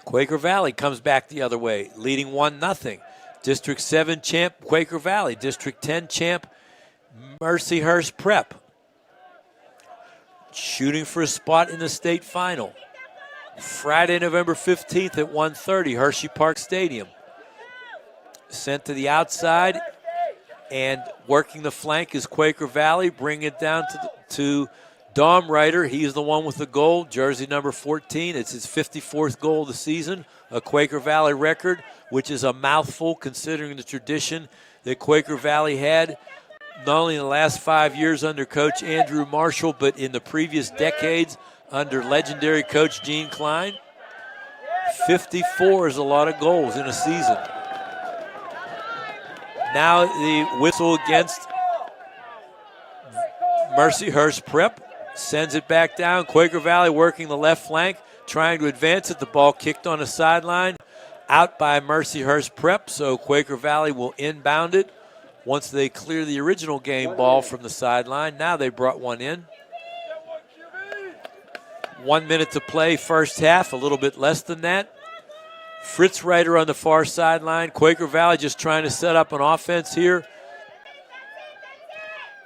[SPEAKER 1] Quaker Valley comes back the other way, leading 1-0. District 7 champ Quaker Valley. District 10 champ Mercyhurst Prep. Shooting for a spot in the state final. Friday, November 15th at 1:30, Hershey Park Stadium. Sent to the outside and working the flank is Quaker Valley. Bring it down to Dom Ryder. He's the one with the goal, jersey number 14. It's his 54th goal of the season, a Quaker Valley record, which is a mouthful considering the tradition that Quaker Valley had, not only in the last 5 years under Coach Andrew Marshall, but in the previous decades under legendary Coach Gene Klein. 54 is a lot of goals in a season. Now the whistle against Mercyhurst Prep. Sends it back down. Quaker Valley working the left flank, trying to advance it. The ball kicked on the sideline, out by Mercyhurst Prep, so Quaker Valley will inbound it once they clear the original game ball from the sideline. Now they brought one in. 1 minute to play first half, a little bit less than that. Fritz Ryder on the far sideline. Quaker Valley just trying to set up an offense here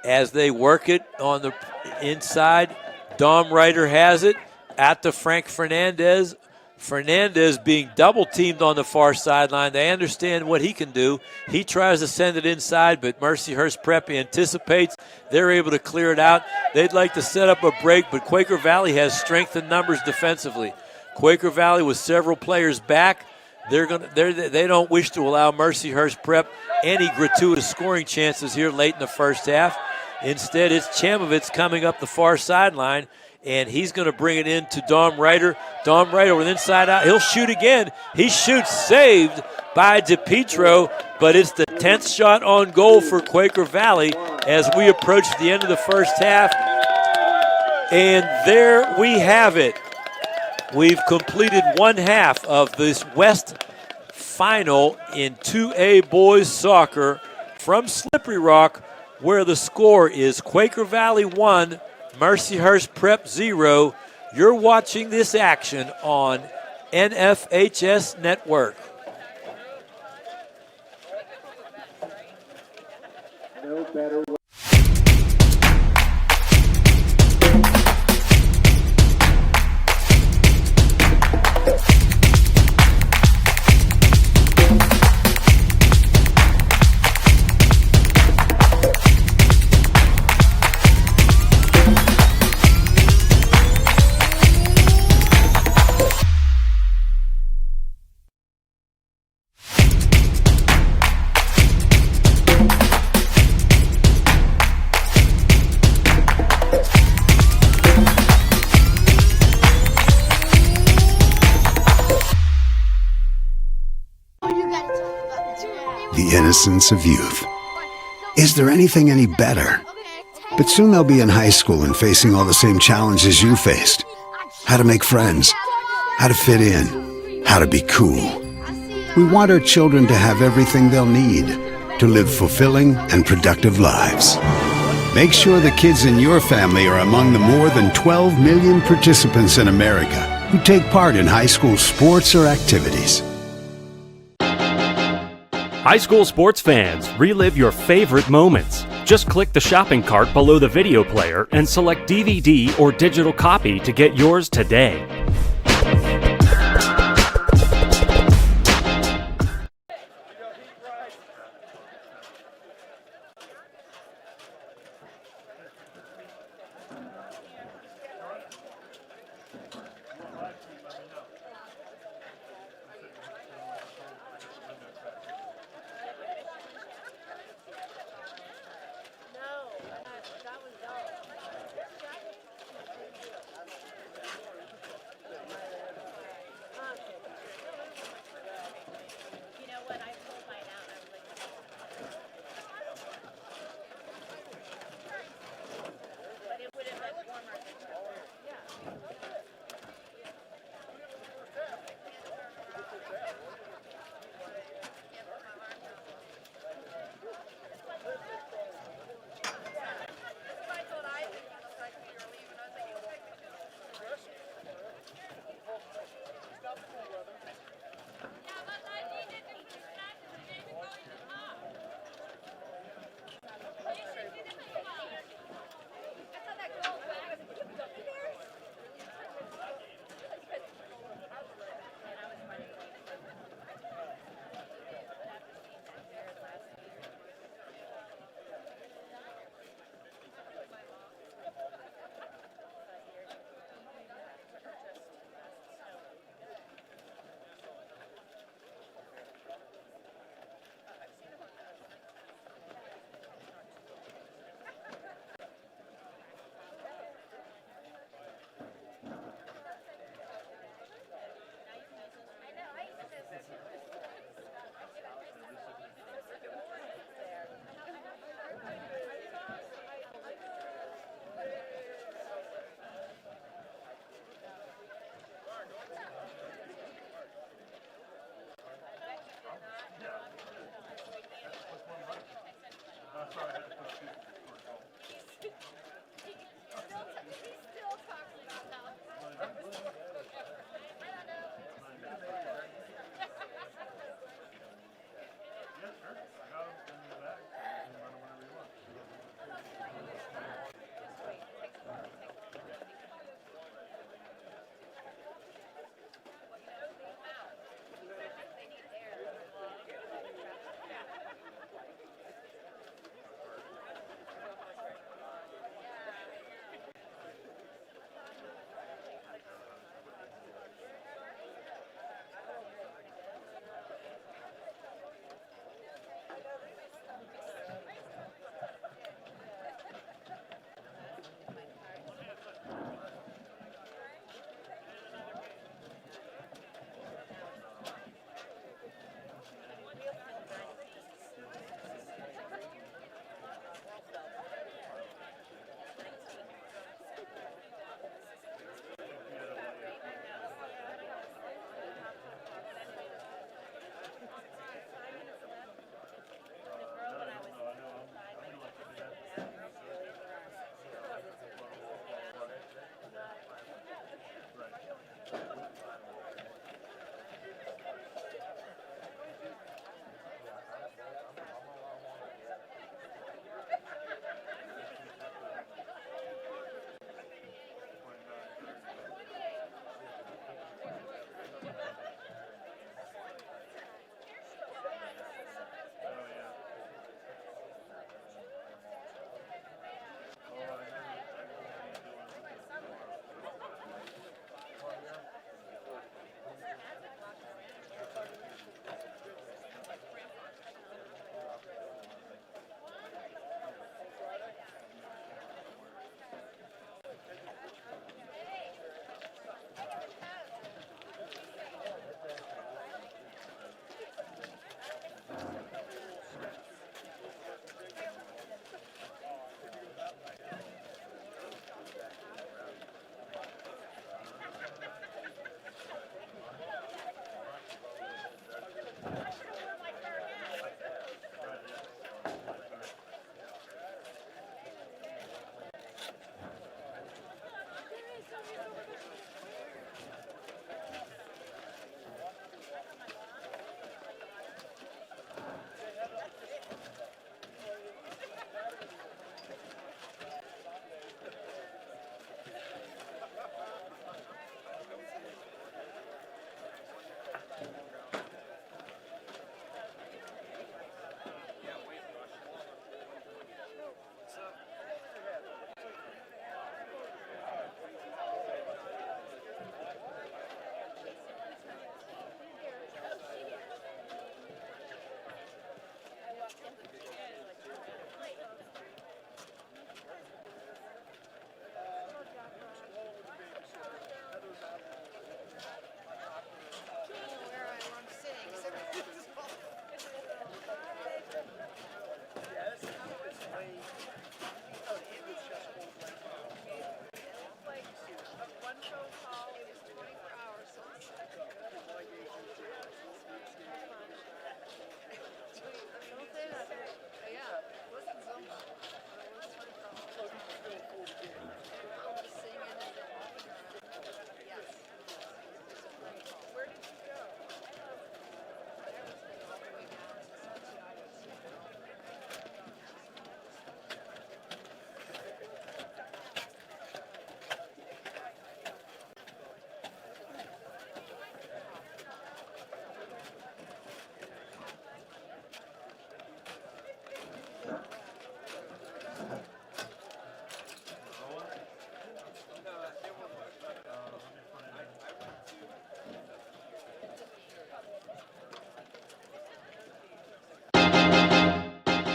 [SPEAKER 1] as they work it on the inside. Dom Ryder has it at the Frank Fernandez. Fernandez being double teamed on the far sideline. They understand what he can do. He tries to send it inside, but Mercyhurst Prep anticipates. They're able to clear it out. They'd like to set up a break, but Quaker Valley has strength in numbers defensively. Quaker Valley with several players back. They don't wish to allow Mercyhurst Prep any gratuitous scoring chances here late in the first half. Instead, it's Chamovitz coming up the far sideline, and he's going to bring it in to Dom Ryder. Dom Ryder with inside out. He'll shoot again. He shoots, saved by DePietro, but it's the 10th shot on goal for Quaker Valley as we approach the end of the first half. And there we have it. We've completed one half of this West final in 2A boys soccer from Slippery Rock, where the score is Quaker Valley 1, Mercyhurst Prep 0. You're watching this action on NFHS Network. No better way.
[SPEAKER 3] Innocence of youth. Is there anything any better? But soon they'll be in high school and facing all the same challenges you faced. How to make friends, how to fit in, how to be cool. We want our children to have everything they'll need to live fulfilling and productive lives. Make sure the kids in your family are among the more than 12 million participants in America who take part in high school sports or activities.
[SPEAKER 4] High school sports fans, relive your favorite moments. Just click the shopping cart below the video player and select DVD or digital copy to get yours today.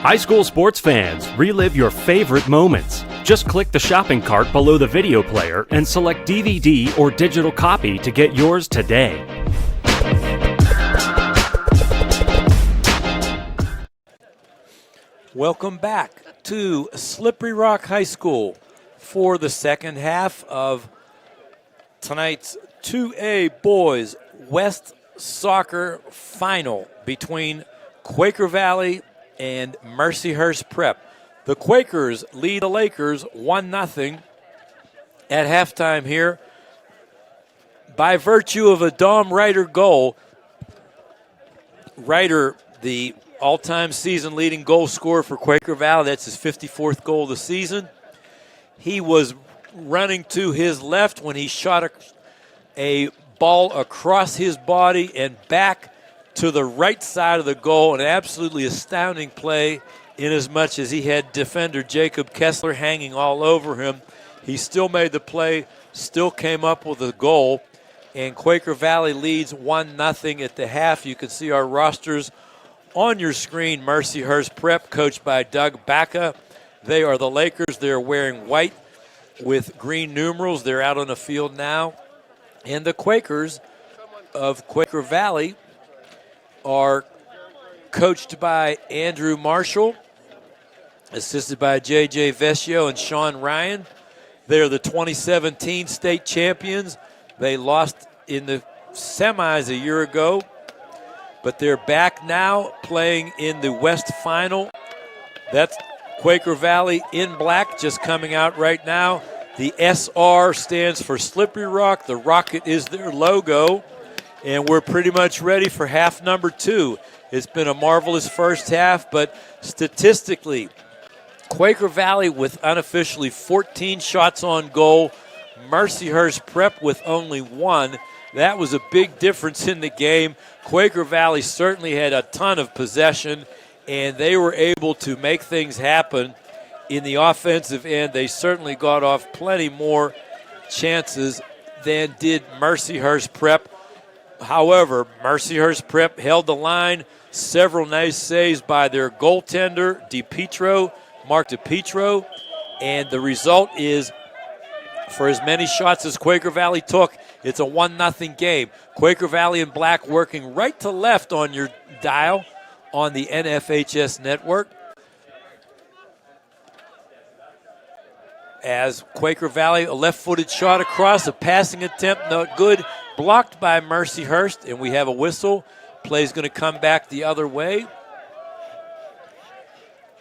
[SPEAKER 4] High school sports fans, relive your favorite moments. Just click the shopping cart below the video player and select DVD or digital copy to get yours today.
[SPEAKER 1] Welcome back to Slippery Rock High School for the second half of tonight's 2A Boys West Soccer Final between Quaker Valley and Mercyhurst Prep. The Quakers lead the Lakers 1-0 at halftime here by virtue of a Dom Ryder goal. Ryder, the all-time season-leading goal scorer for Quaker Valley. That's his 54th goal of the season. He was running to his left when he shot a ball across his body and back to the right side of the goal. An absolutely astounding play in as much as he had defender Jacob Kessler hanging all over him. He still made the play, still came up with a goal, and Quaker Valley leads 1-0 at the half. You can see our rosters on your screen. Mercyhurst Prep, coached by Doug Baca. They are the Lakers. They're wearing white with green numerals. They're out on the field now. And the Quakers of Quaker Valley are coached by Andrew Marshall, assisted by J.J. Vescio and Sean Ryan. They're the 2017 state champions. They lost in the semis a year ago, but they're back now playing in the West Final. That's Quaker Valley in black, just coming out right now. The SR stands for Slippery Rock. The rocket is their logo, and we're pretty much ready for half number 2. It's been a marvelous first half, but statistically, Quaker Valley with unofficially 14 shots on goal. Mercyhurst Prep with only 1. That was a big difference in the game. Quaker Valley certainly had a ton of possession, and they were able to make things happen in the offensive end. They certainly got off plenty more chances than did Mercyhurst Prep. However, Mercyhurst Prep held the line. Several nice saves by their goaltender, Mark DiPietro, and the result is, for as many shots as Quaker Valley took, it's a 1-0 game. Quaker Valley in black working right to left on your dial on the NFHS network. As Quaker Valley, a left-footed shot across, a passing attempt, not good, blocked by Mercyhurst, and we have a whistle. Play's going to come back the other way.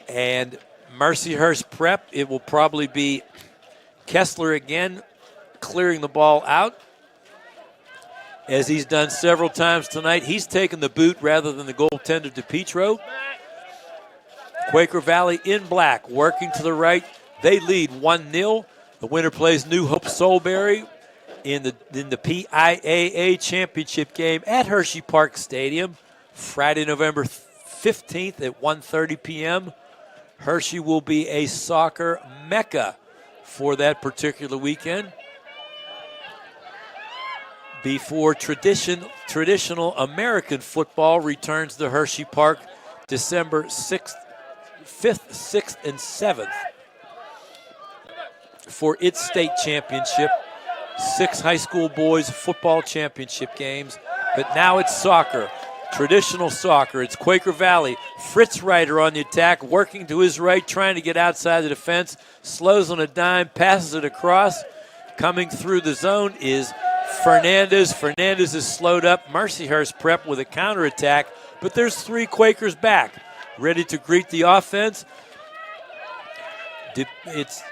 [SPEAKER 1] And Mercyhurst Prep, it will probably be Kessler again clearing the ball out, as he's done several times tonight. He's taken the boot rather than the goaltender DiPietro. Quaker Valley in black, working to the right. They lead 1-0. The winner plays New Hope Soulberry in the PIAA championship game at Hershey Park Stadium, Friday, November 15th at 1:30 p.m. Hershey will be a soccer mecca for that particular weekend, before traditional American football returns to Hershey Park December 5th, 6th, and 7th for its state championship. 6 high school boys football championship games, but now it's soccer, traditional soccer. It's Quaker Valley. Fritz Ryder on the attack, working to his right, trying to get outside the defense, slows on a dime, passes it across. Coming through the zone is Fernandez. Fernandez is slowed up. Mercyhurst Prep with a counterattack, but there's 3 Quakers back, ready to greet the offense. It's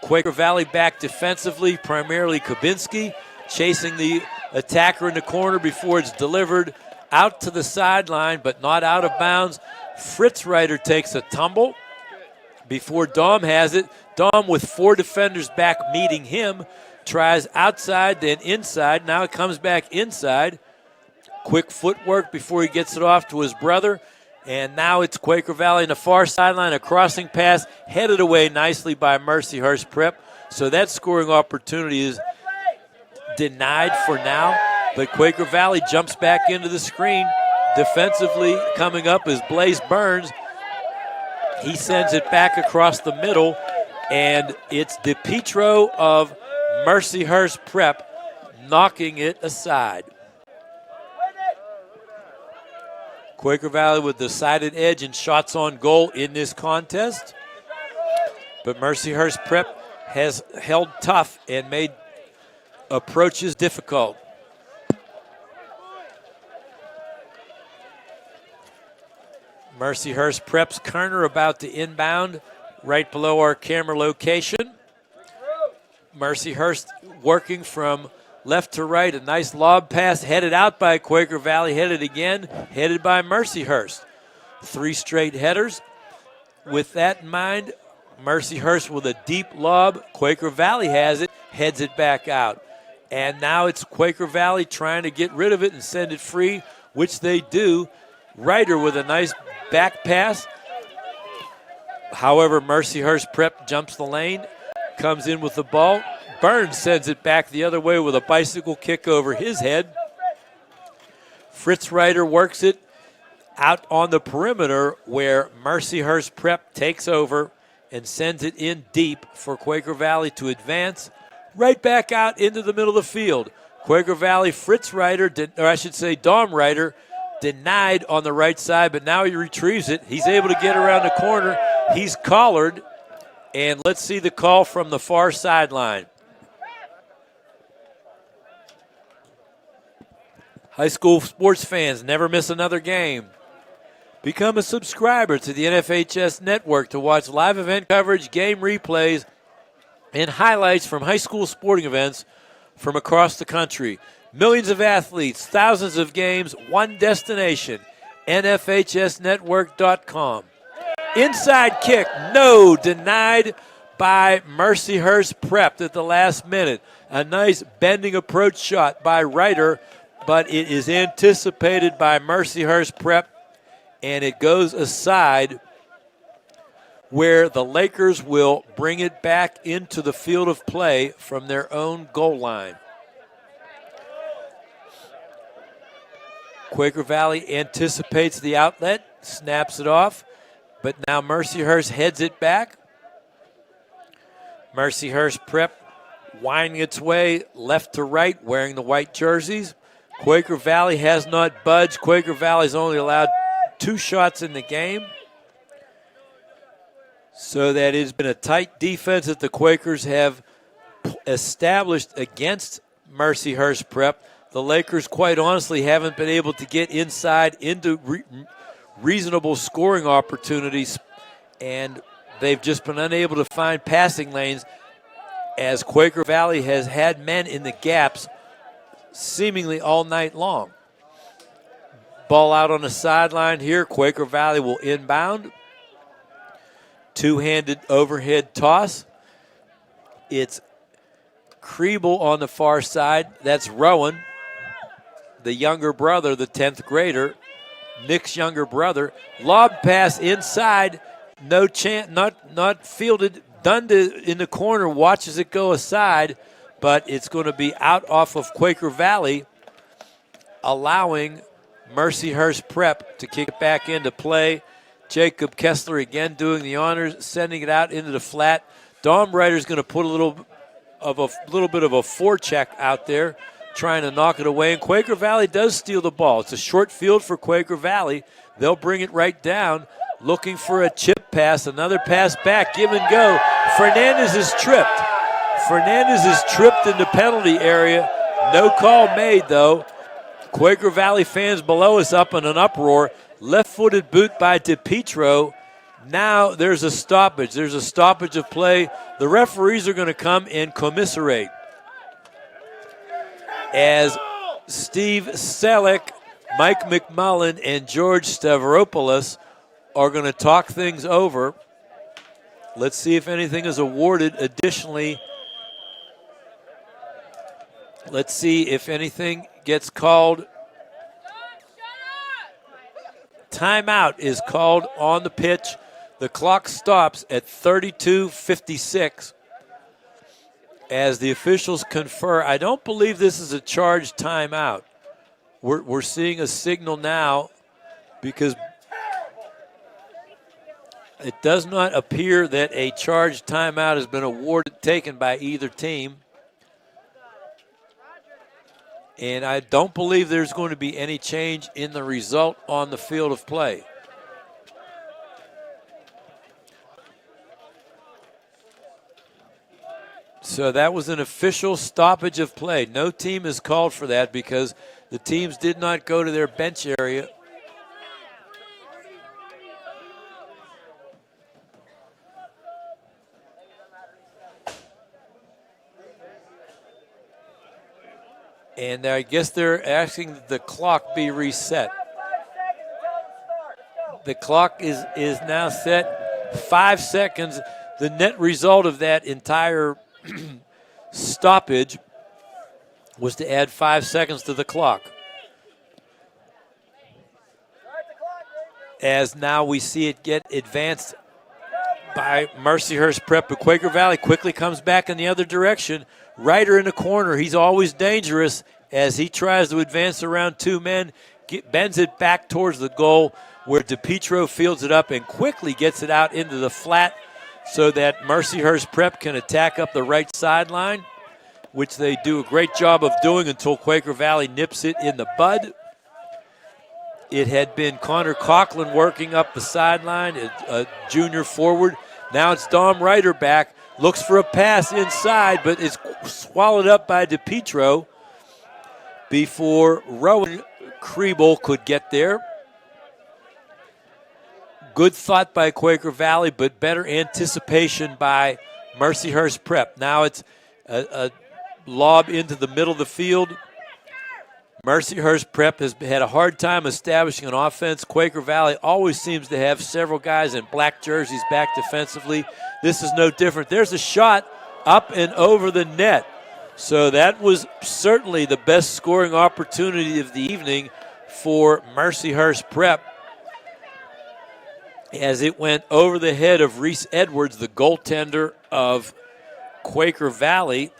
[SPEAKER 1] Quaker Valley back defensively, primarily Kabinski, chasing the attacker in the corner before it's delivered out to the sideline, but not out of bounds. Fritz Ryder takes a tumble before Dom has it. Dom, with 4 defenders back meeting him, tries outside, then inside. Now it comes back inside. Quick footwork before he gets it off to his brother. And now it's Quaker Valley in the far sideline, a crossing pass headed away nicely by Mercyhurst Prep. So that scoring opportunity is denied for now. But Quaker Valley jumps back into the screen. Defensively coming up is Blaze Burns. He sends it back across the middle, and it's DePietro of Mercyhurst Prep knocking it aside. Quaker Valley with decided edge and shots on goal in this contest. But Mercyhurst Prep has held tough and made approaches difficult. Mercyhurst Prep's Kerner about to inbound right below our camera location. Mercyhurst working from left to right. A nice lob pass headed out by Quaker Valley, headed again, headed by Mercyhurst. 3 straight headers. With that in mind, Mercyhurst with a deep lob. Quaker Valley has it, heads it back out. And now it's Quaker Valley trying to get rid of it and send it free, which they do. Ryder with a nice back pass. However, Mercyhurst Prep jumps the lane, comes in with the ball. Burns sends it back the other way with a bicycle kick over his head. Fritz Ryder works it out on the perimeter where Mercyhurst Prep takes over and sends it in deep for Quaker Valley to advance right back out into the middle of the field. Quaker Valley, Fritz Ryder, or I should say Dom Ryder, denied on the right side, but now he retrieves it. He's able to get around the corner. He's collared, and let's see the call from the far sideline. High school sports fans, never miss another game. Become a subscriber to the NFHS network to watch live event coverage, game replays, and highlights from high school sporting events from across the country. Millions of athletes, thousands of games, one destination, NFHSnetwork.com. Inside kick, no, denied by Mercyhurst Prep at the last minute. A nice bending approach shot by Ryder, but it is anticipated by Mercyhurst Prep, and it goes aside where the Lakers will bring it back into the field of play from their own goal line. Quaker Valley anticipates the outlet, snaps it off, but now Mercyhurst heads it back. Mercyhurst Prep winding its way left to right, wearing the white jerseys. Quaker Valley has not budged. Quaker Valley's only allowed 2 shots in the game. So that has been a tight defense that the Quakers have established against Mercyhurst Prep. The Lakers, quite honestly, haven't been able to get inside into reasonable scoring opportunities, and they've just been unable to find passing lanes as Quaker Valley has had men in the gaps seemingly all night long. Ball out on the sideline here. Quaker Valley will inbound. Two-handed overhead toss. It's Kriebel on the far side. That's Rowan, the younger brother, the 10th grader, Nick's younger brother. Lob pass inside, no chance, not fielded. Dunda in the corner watches it go aside, but it's going to be out off of Quaker Valley, allowing Mercyhurst Prep to kick it back into play. Jacob Kessler again doing the honors, sending it out into the flat. Dom Ryder's going to put a little bit of a forecheck out there, trying to knock it away. And Quaker Valley does steal the ball. It's a short field for Quaker Valley. They'll bring it right down, looking for a chip pass. Another pass back, give and go. Fernandez is tripped. Fernandez is tripped in the penalty area. No call made, though. Quaker Valley fans below us up in an uproar. Left-footed boot by DePietro. Now there's a stoppage. There's a stoppage of play. The referees are going to come and commiserate as Steve Selleck, Mike McMullen, and George Stavropoulos are going to talk things over. Let's see if anything is awarded. Additionally, let's see if anything gets called. Timeout is called on the pitch. The clock stops at 32:56 as the officials confer. I don't believe this is a charged timeout. We're seeing a signal now because It does not appear that a charged timeout has been awarded, taken by either team. And I don't believe there's going to be any change in the result on the field of play. So that was an official stoppage of play. No team is called for that because the teams did not go to their bench area. And I guess they're asking that the clock be reset. The clock is now set 5 seconds. The net result of that entire stoppage was to add 5 seconds to the clock. As now we see it get advanced by Mercyhurst Prep, but Quaker Valley quickly comes back in the other direction. Ryder in the corner, he's always dangerous as he tries to advance around two men, bends it back towards the goal where DePietro fields it up and quickly gets it out into the flat so that Mercyhurst Prep can attack up the right sideline, which they do a great job of doing until Quaker Valley nips it in the bud. It had been Connor Coughlin working up the sideline, a junior forward. Now it's Dom Ryder back. Looks for a pass inside, but it's swallowed up by DePietro before Rowan Kriebel could get there. Good thought by Quaker Valley, but better anticipation by Mercyhurst Prep. Now it's a lob into the middle of the field. Mercyhurst Prep has had a hard time establishing an offense. Quaker Valley always seems to have several guys in black jerseys back defensively. This is no different. There's a shot up and over the net. So that was certainly the best scoring opportunity of the evening for Mercyhurst Prep as it went over the head of Reese Edwards, the goaltender of Quaker Valley,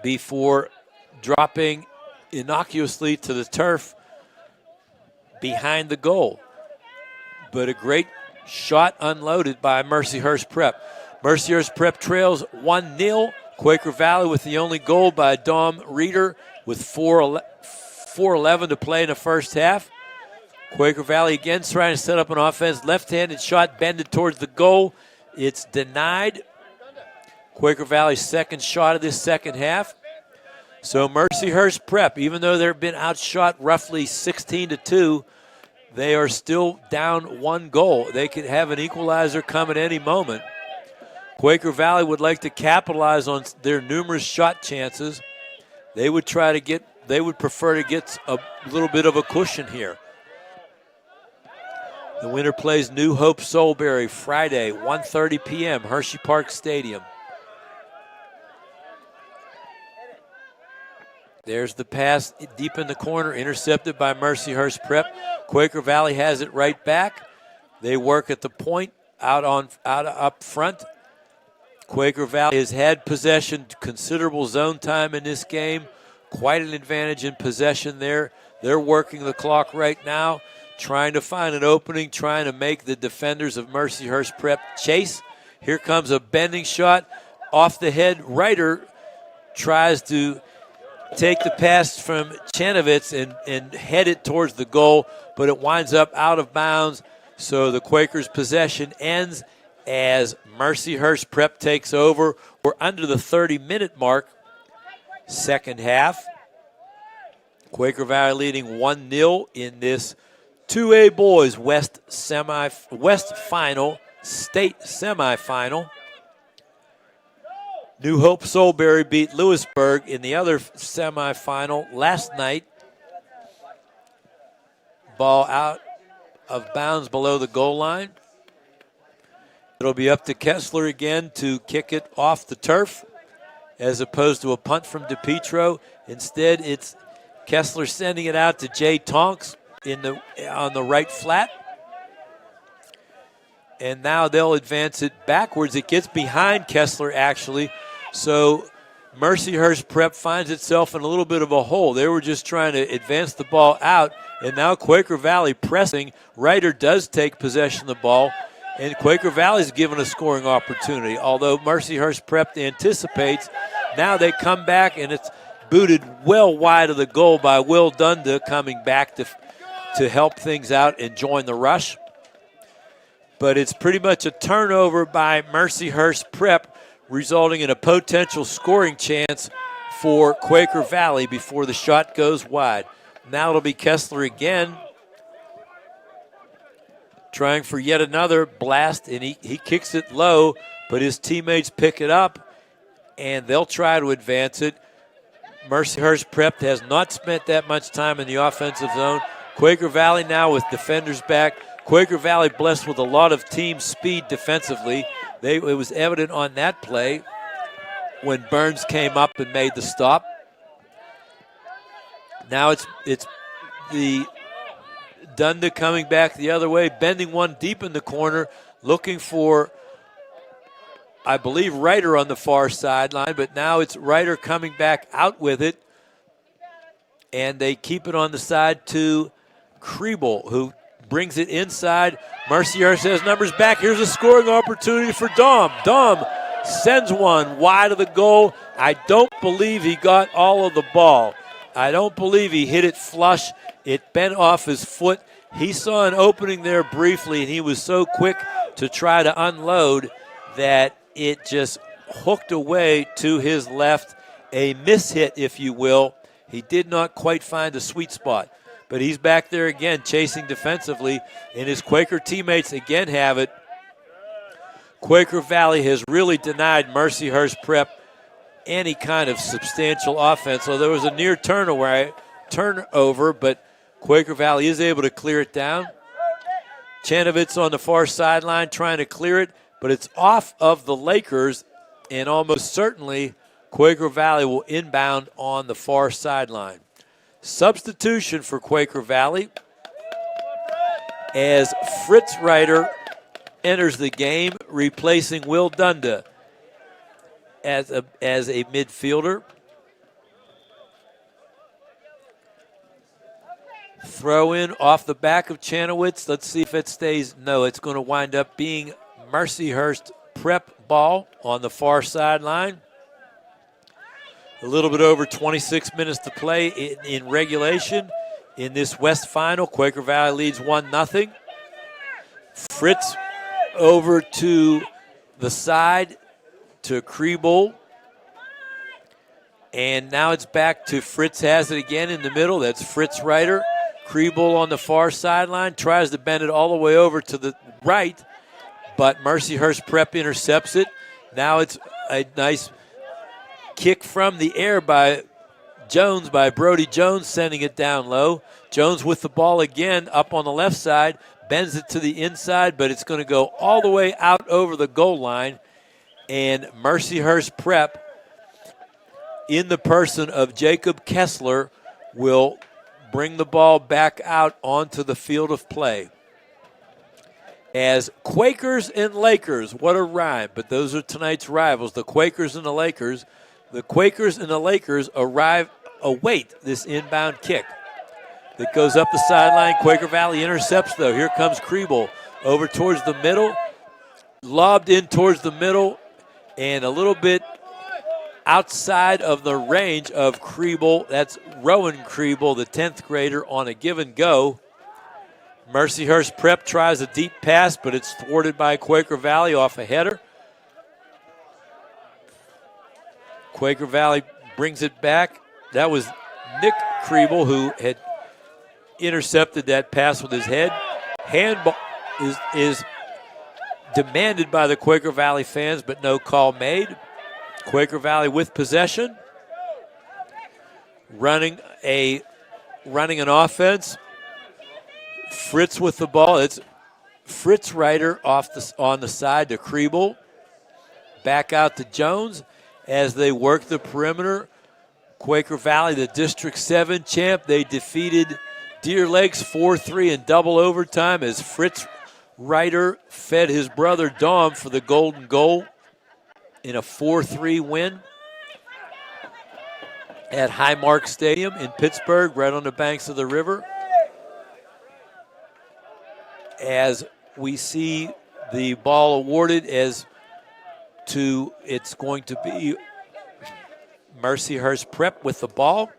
[SPEAKER 1] before dropping innocuously to the turf behind the goal. But a great shot unloaded by Mercyhurst Prep. Mercyhurst Prep trails 1-0. Quaker Valley with the only goal by Dom Reeder with 4:11 to play in the first half. Quaker Valley again trying to set up an offense. Left-handed shot bended towards the goal. It's denied. Quaker Valley's second shot of this second half. So Mercyhurst Prep, even though they've been outshot roughly 16-2, they are still down one goal. They could have an equalizer come at any moment. Quaker Valley would like to capitalize on their numerous shot chances. They would prefer to get a little bit of a cushion here. The winner plays New Hope Soulberry Friday, 1:30 p.m., Hershey Park Stadium. There's the pass deep in the corner, intercepted by Mercyhurst Prep. Quaker Valley has it right back. They work at the point, up front. Quaker Valley has had possession, considerable zone time in this game. Quite an advantage in possession there. They're working the clock right now, trying to find an opening, trying to make the defenders of Mercyhurst Prep chase. Here comes a bending shot off the head. Ryder tries to take the pass from Chanovitz and head it towards the goal, but it winds up out of bounds. So the Quakers' possession ends as Mercyhurst Prep takes over. We're under the 30-minute mark, second half. Quaker Valley leading 1-0 in this 2A Boys West Final, state semifinal. New Hope Soulberry beat Lewisburg in the other semifinal last night. Ball out of bounds below the goal line. It'll be up to Kessler again to kick it off the turf as opposed to a punt from DePietro. Instead, it's Kessler sending it out to Jay Tonks on the right flat. And now they'll advance it backwards. It gets behind Kessler, actually. So Mercyhurst Prep finds itself in a little bit of a hole. They were just trying to advance the ball out, and now Quaker Valley pressing. Ryder does take possession of the ball. And Quaker Valley's given a scoring opportunity, although Mercyhurst Prep anticipates. Now they come back, and it's booted well wide of the goal by Will Dunda, coming back to help things out and join the rush. But it's pretty much a turnover by Mercyhurst Prep, resulting in a potential scoring chance for Quaker Valley before the shot goes wide. Now it'll be Kessler again, trying for yet another blast, and he kicks it low, but his teammates pick it up, and they'll try to advance it. Mercyhurst Prep has not spent that much time in the offensive zone. Quaker Valley now with defenders back. Quaker Valley blessed with a lot of team speed defensively. It was evident on that play when Burns came up and made the stop. Now it's the Dunda coming back the other way, bending one deep in the corner, looking for, I believe, Ryder on the far sideline, but now it's Ryder coming back out with it, and they keep it on the side to Kriebel, who brings it inside. Mercyhurst has numbers back. Here's a scoring opportunity for Dom. Dom sends one wide of the goal. I don't believe he got all of the ball. I don't believe he hit it flush. It bent off his foot. He saw an opening there briefly, and he was so quick to try to unload that it just hooked away to his left. A mishit, if you will. He did not quite find the sweet spot. But he's back there again chasing defensively, and his Quaker teammates again have it. Quaker Valley has really denied Mercyhurst Prep any kind of substantial offense. So there was a near turnover, but Quaker Valley is able to clear it down. Chanovitz on the far sideline trying to clear it, but it's off of the Lakers, and almost certainly Quaker Valley will inbound on the far sideline. Substitution for Quaker Valley as Fritz Ryder enters the game, replacing Will Dunda as a midfielder. Throw in off the back of Chanowitz. Let's see if it stays. No, it's going to wind up being Mercyhurst Prep ball on the far sideline. A little bit over 26 minutes to play in regulation in this West Final. Quaker Valley leads 1-0. Fritz over to the side to Kriebel. And now it's back to Fritz has it again in the middle. That's Fritz Ryder. Kriebel on the far sideline tries to bend it all the way over to the right, but Mercyhurst Prep intercepts it. Now it's a nice kick from the air by Brody Jones, sending it down low. Jones with the ball again up on the left side, bends it to the inside, but it's going to go all the way out over the goal line. And Mercyhurst Prep, in the person of Jacob Kessler, will bring the ball back out onto the field of play. As Quakers and Lakers, what a rhyme, but those are tonight's rivals, the Quakers and the Lakers. The Quakers and the Lakers await this inbound kick that goes up the sideline. Quaker Valley intercepts, though. Here comes Kriebel over towards the middle, lobbed in towards the middle, and a little bit outside of the range of Kriebel. That's Rowan Kriebel, the 10th grader, on a give and go. Mercyhurst Prep tries a deep pass, but it's thwarted by Quaker Valley off a header. Quaker Valley brings it back. That was Nick Kriebel who had intercepted that pass with his head. Handball is demanded by the Quaker Valley fans, but no call made. Quaker Valley with possession. Running an offense. Fritz with the ball. It's Fritz Ryder on the side to Kriebel. Back out to Jones as they work the perimeter. Quaker Valley, the District 7 champ, they defeated Deer Lakes 4-3 in double overtime as Fritz Ryder fed his brother Dom for the golden goal in a 4-3 win at Highmark Stadium in Pittsburgh, right on the banks of the river. As we see the ball awarded as to, it's going to be Mercyhurst Prep with the ball.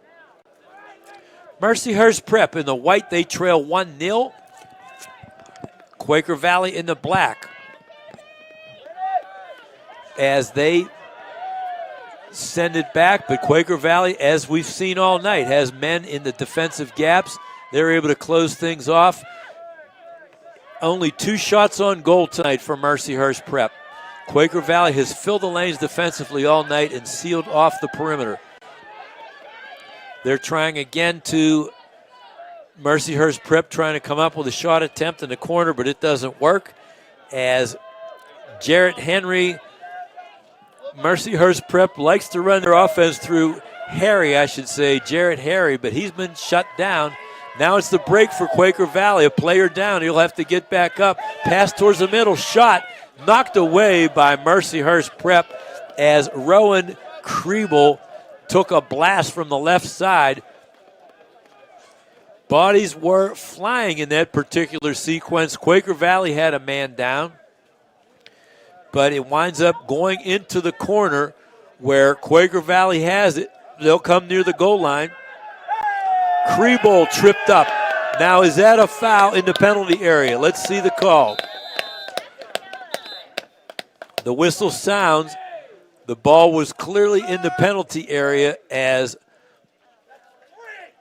[SPEAKER 1] Mercyhurst Prep in the white, they trail 1-0. Quaker Valley in the black, as they send it back, but Quaker Valley, as we've seen all night, has men in the defensive gaps. They're able to close things off. Only 2 shots on goal tonight for Mercyhurst Prep. Quaker Valley has filled the lanes defensively all night and sealed off the perimeter. They're trying again to Mercyhurst Prep, trying to come up with a shot attempt in the corner, but it doesn't work. As Jarrett Henry, Mercyhurst Prep likes to run their offense through Jarrett Harry, but he's been shut down. Now it's the break for Quaker Valley. A player down, he'll have to get back up. Pass towards the middle, shot knocked away by Mercyhurst Prep as Rowan Kriebel took a blast from the left side. Bodies were flying in that particular sequence. Quaker Valley had a man down, but it winds up going into the corner where Quaker Valley has it. They'll come near the goal line. Kriebel tripped up. Now, is that a foul in the penalty area? Let's see the call. The whistle sounds. The ball was clearly in the penalty area, as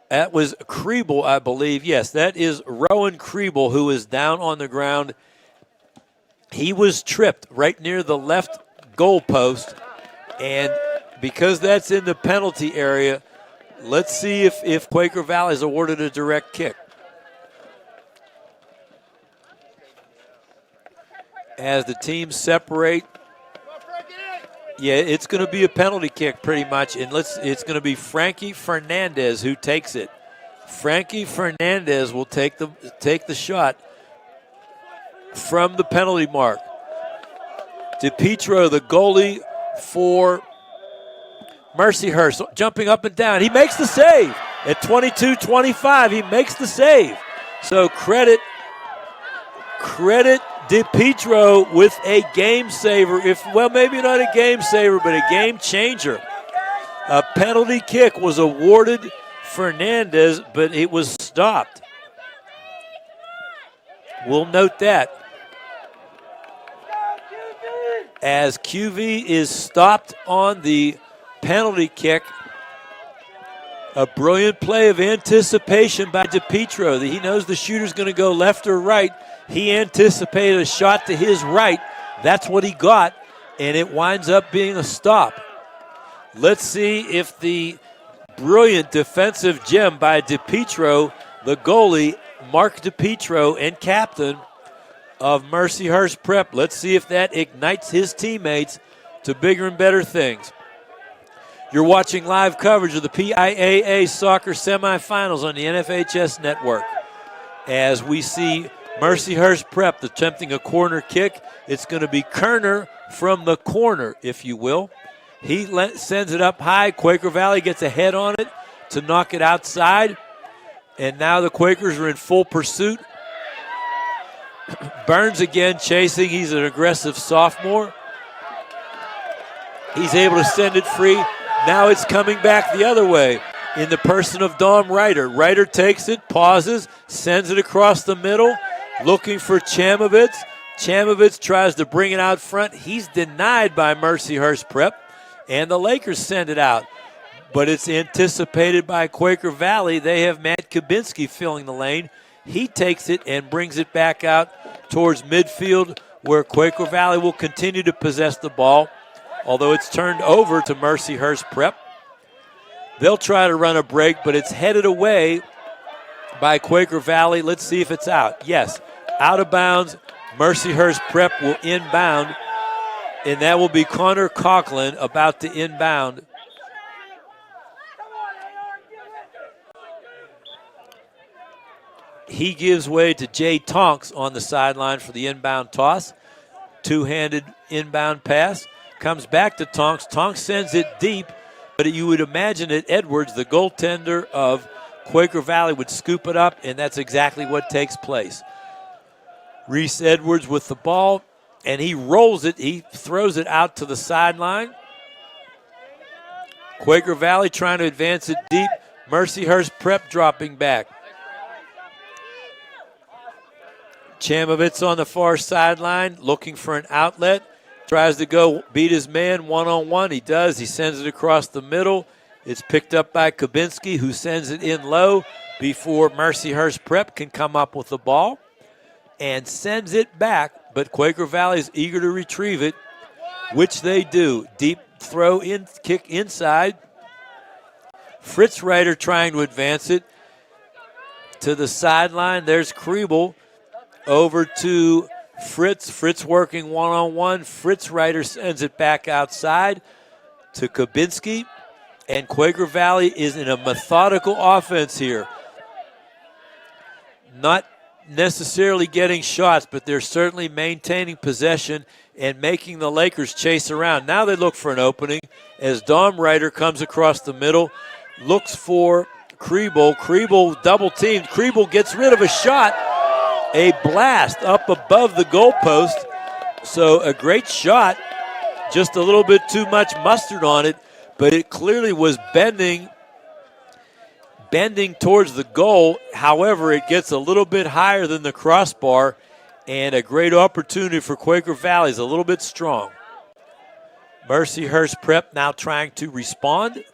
[SPEAKER 1] that was Kriebel, I believe. Yes, that is Rowan Kriebel, who is down on the ground. He was tripped right near the left goal post, and because that's in the penalty area, let's see if Quaker Valley is awarded a direct kick. As the teams separate, yeah, it's going to be a penalty kick pretty much, and it's going to be Frankie Fernandez who takes it. Frankie Fernandez will take the shot from the penalty mark. DePietro, the goalie for Mercyhurst, jumping up and down. He makes the save. At 22-25, he makes the save. So credit DePietro with a game saver. Maybe not a game saver, but a game changer. A penalty kick was awarded Fernandez, but it was stopped. We'll note that. As QV is stopped on the penalty kick. A brilliant play of anticipation by DePietro. He knows the shooter's going to go left or right. He anticipated a shot to his right. That's what he got, and it winds up being a stop. Let's see if the brilliant defensive gem by DePietro, the goalie, Mark DePietro, and captain of Mercyhurst Prep. Let's see if that ignites his teammates to bigger and better things. You're watching live coverage of the PIAA soccer semifinals on the NFHS network. As we see Mercyhurst Prep attempting a corner kick, it's going to be Kerner from the corner, if you will. He sends it up high. Quaker Valley gets a head on it to knock it outside. And now the Quakers are in full pursuit. Burns again chasing. He's an aggressive sophomore. He's able to send it free. Now it's coming back the other way in the person of Dom Ryder. Ryder takes it, pauses, sends it across the middle, looking for Chamovitz. Chamovitz tries to bring it out front. He's denied by Mercyhurst Prep, and the Lakers send it out. But it's anticipated by Quaker Valley. They have Matt Kabinski filling the lane. He takes it and brings it back out towards midfield, where Quaker Valley will continue to possess the ball, although it's turned over to Mercyhurst Prep. They'll try to run a break, but it's headed away by Quaker Valley. Let's see if it's out. Yes, out of bounds. Mercyhurst Prep will inbound, and that will be Connor Coughlin about to inbound. He gives way to Jay Tonks on the sideline for the inbound toss. Two-handed inbound pass. Comes back to Tonks. Tonks sends it deep, but you would imagine that Edwards, the goaltender of Quaker Valley, would scoop it up, and that's exactly what takes place. Reese Edwards with the ball. and he rolls it. He throws it out to the sideline. Quaker Valley trying to advance it deep. Mercyhurst Prep dropping back. Chamovitz on the far sideline looking for an outlet. Tries to go beat his man one-on-one. He does. He sends it across the middle. It's picked up by Kabinski, who sends it in low before Mercyhurst Prep can come up with the ball and sends it back. But Quaker Valley is eager to retrieve it, which they do. Deep throw in, kick inside. Fritz Reiter trying to advance it to the sideline. There's Kriebel over to Fritz. Fritz working one-on-one. Fritz Reiter sends it back outside to Kabinski. And Quaker Valley is in a methodical offense here. Not necessarily getting shots, but they're certainly maintaining possession and making the Lakers chase around. Now they look for an opening as Dom Reiter comes across the middle, looks for Kriebel. Kriebel double-teamed. Kriebel gets rid of a shot. A blast up above the goalpost. So a great shot, just a little bit too much mustard on it, but it clearly was bending towards the goal. However, it gets a little bit higher than the crossbar, and a great opportunity for Quaker Valley. Is a little bit strong. Mercyhurst Prep now trying to respond.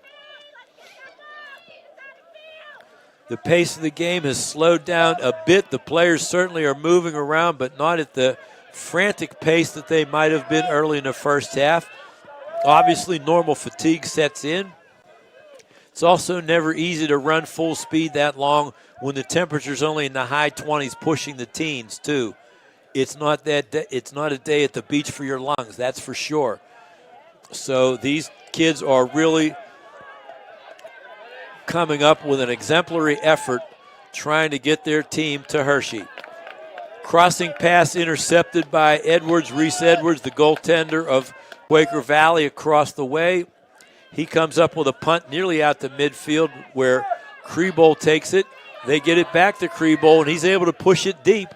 [SPEAKER 1] The pace of the game has slowed down a bit. The players certainly are moving around, but not at the frantic pace that they might have been early in the first half. Obviously, normal fatigue sets in. It's also never easy to run full speed that long when the temperature's only in the high 20s, pushing the teens too. It's not a day at the beach for your lungs, that's for sure. So these kids are really coming up with an exemplary effort trying to get their team to Hershey. Crossing pass intercepted by Edwards, Reese Edwards, the goaltender of Quaker Valley, across the way. He comes up with a punt nearly out to midfield where Kriebel takes it. They get it back to Kriebel, and he's able to push it deep.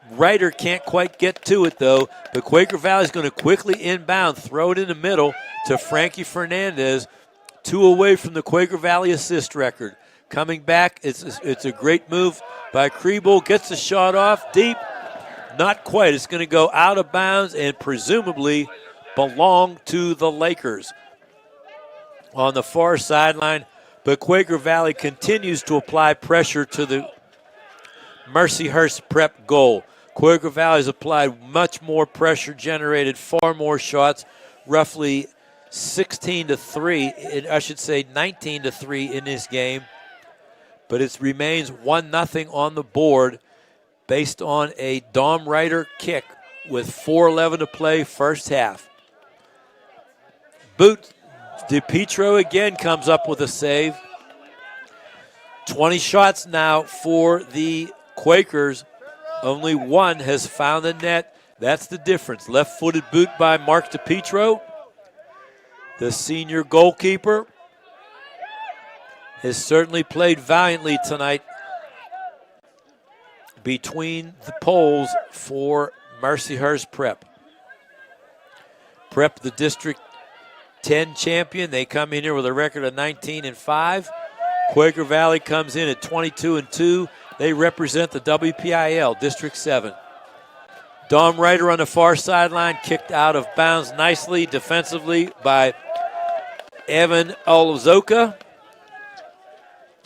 [SPEAKER 1] Reiter can't quite get to it, though. But Quaker Valley is going to quickly inbound, throw it in the middle to Frankie Fernandez. 2 away from the Quaker Valley assist record. Coming back, it's a great move by Kriebel. Gets the shot off deep. Not quite. It's going to go out of bounds and presumably belong to the Lakers on the far sideline. But Quaker Valley continues to apply pressure to the Mercyhurst Prep goal. Quaker Valley has applied much more pressure, generated far more shots, roughly 16-3, I should say 19-3 in this game. But it remains 1-0 on the board based on a Dom Reiter kick with 4:11 to play first half. Boot DiPietro again comes up with a save. 20 shots now for the Quakers. Only one has found the net. That's the difference. Left-footed boot by Mark DiPietro. The senior goalkeeper has certainly played valiantly tonight between the poles for Mercyhurst Prep. Prep, the District 10 champion. They come in here with a record of 19-5. Quaker Valley comes in at 22-2. They represent the WPIAL District 7. Dom Reiter on the far sideline, kicked out of bounds nicely defensively by Evan Olzoka.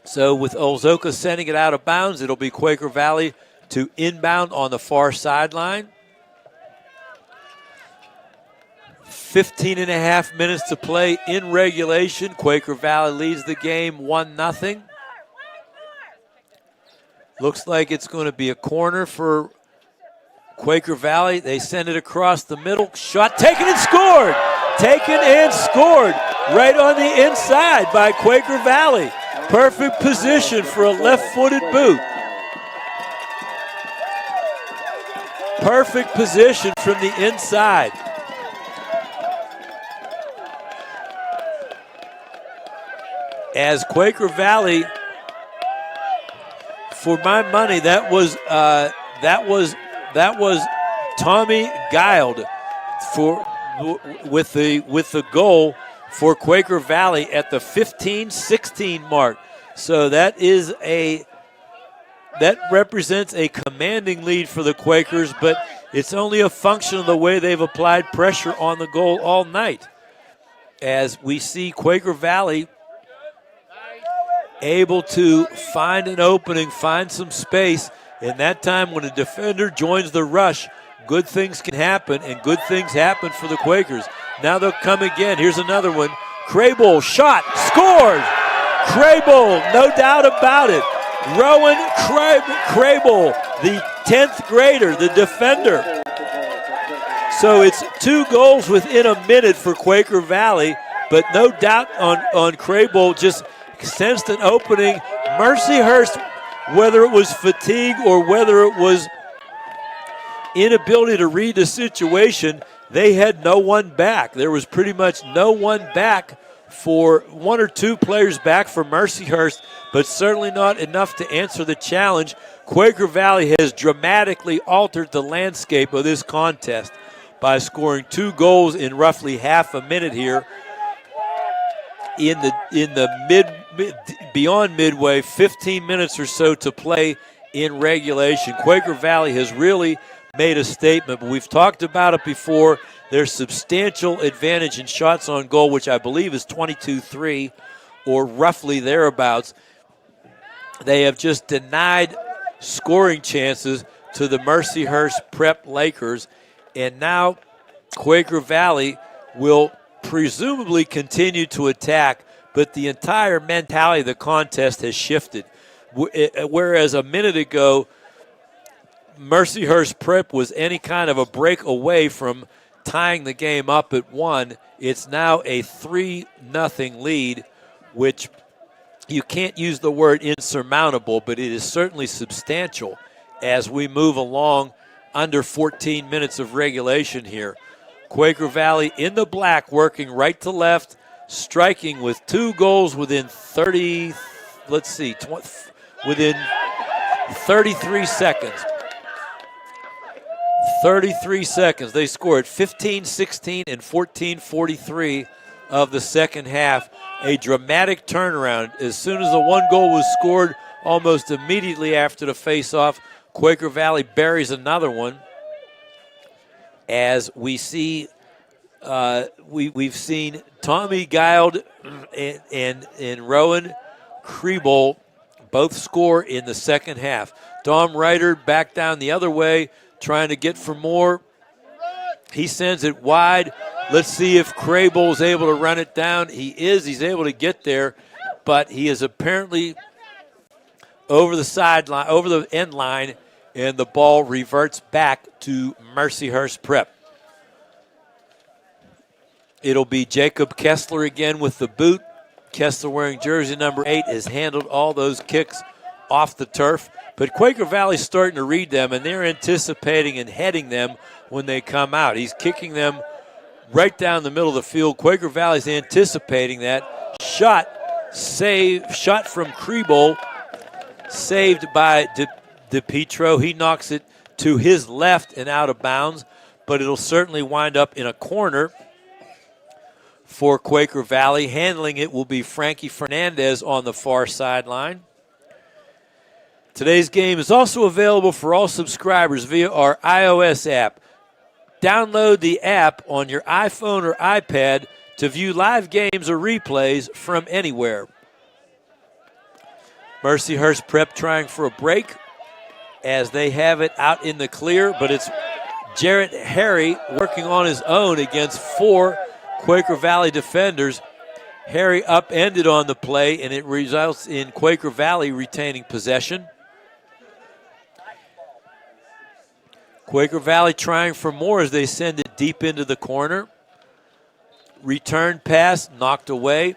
[SPEAKER 1] So with Olzoka sending it out of bounds, it'll be Quaker Valley to inbound on the far sideline. 15.5 minutes to play in regulation. Quaker Valley leads the game 1-0. Looks like it's going to be a corner for Quaker Valley. They send it across the middle. Shot taken and scored. Taken and scored right on the inside by Quaker Valley. Perfect position for a left-footed boot. Perfect position from the inside. As Quaker Valley, for my money, that was Tommy Guild with the goal for Quaker Valley at the 15-16 mark. So that represents a commanding lead for the Quakers, but it's only a function of the way they've applied pressure on the goal all night. As we see Quaker Valley able to find an opening, find some space, and that time when a defender joins the rush, good things can happen, and good things happen for the Quakers. Now they'll come again. Here's another one. Crable, shot, scored! Crable, no doubt about it. Rowan Crable, the 10th grader, the defender. So it's 2 goals within a minute for Quaker Valley, but no doubt on Crable, just sensed an opening. Mercyhurst, whether it was fatigue or whether it was inability to read the situation, they had no one back. There was pretty much no one back for 1 or 2 players back for Mercyhurst, but certainly not enough to answer the challenge. Quaker Valley has dramatically altered the landscape of this contest by scoring 2 goals in roughly half a minute here. In the beyond midway, 15 minutes or so to play in regulation. Quaker Valley has really made a statement, but we've talked about it before. Their substantial advantage in shots on goal, which I believe is 22-3 or roughly thereabouts. They have just denied scoring chances to the Mercyhurst Prep Lakers, and now Quaker Valley will presumably continue to attack, but the entire mentality of the contest has shifted. Whereas a minute ago, Mercyhurst Prep was any kind of a break away from tying the game up at 1. It's now a 3-0 lead, which you can't use the word insurmountable, but it is certainly substantial as we move along under 14 minutes of regulation here. Quaker Valley in the black, working right to left, striking with 2 goals within 33 seconds. 33 seconds. They scored 15-16 and 14-43 of the second half. A dramatic turnaround. As soon as the 1 goal was scored, almost immediately after the face-off, Quaker Valley buries another one. As we see, we've seen Tommy Guild and Rowan Kriebel both score in the second half. Dom Ryder back down the other way, trying to get for more. He sends it wide. Let's see if Crable's able to run it down. He is. He's able to get there, but he is apparently over the sideline, over the end line, and the ball reverts back to Mercyhurst Prep. It'll be Jacob Kessler again with the boot. Kessler, wearing jersey number 8, has handled all those kicks off the turf. But Quaker Valley's starting to read them, and they're anticipating and heading them when they come out. He's kicking them right down the middle of the field. Quaker Valley's anticipating that. Shot from Kriebel, saved by DePietro. He knocks it to his left and out of bounds, but it'll certainly wind up in a corner for Quaker Valley. Handling it will be Frankie Fernandez on the far sideline. Today's game is also available for all subscribers via our iOS app. Download the app on your iPhone or iPad to view live games or replays from anywhere. Mercyhurst Prep trying for a break as they have it out in the clear, but it's Jarrett Harry working on his own against 4 Quaker Valley defenders. Harry upended on the play, and it results in Quaker Valley retaining possession. Quaker Valley trying for more as they send it deep into the corner. Return pass knocked away.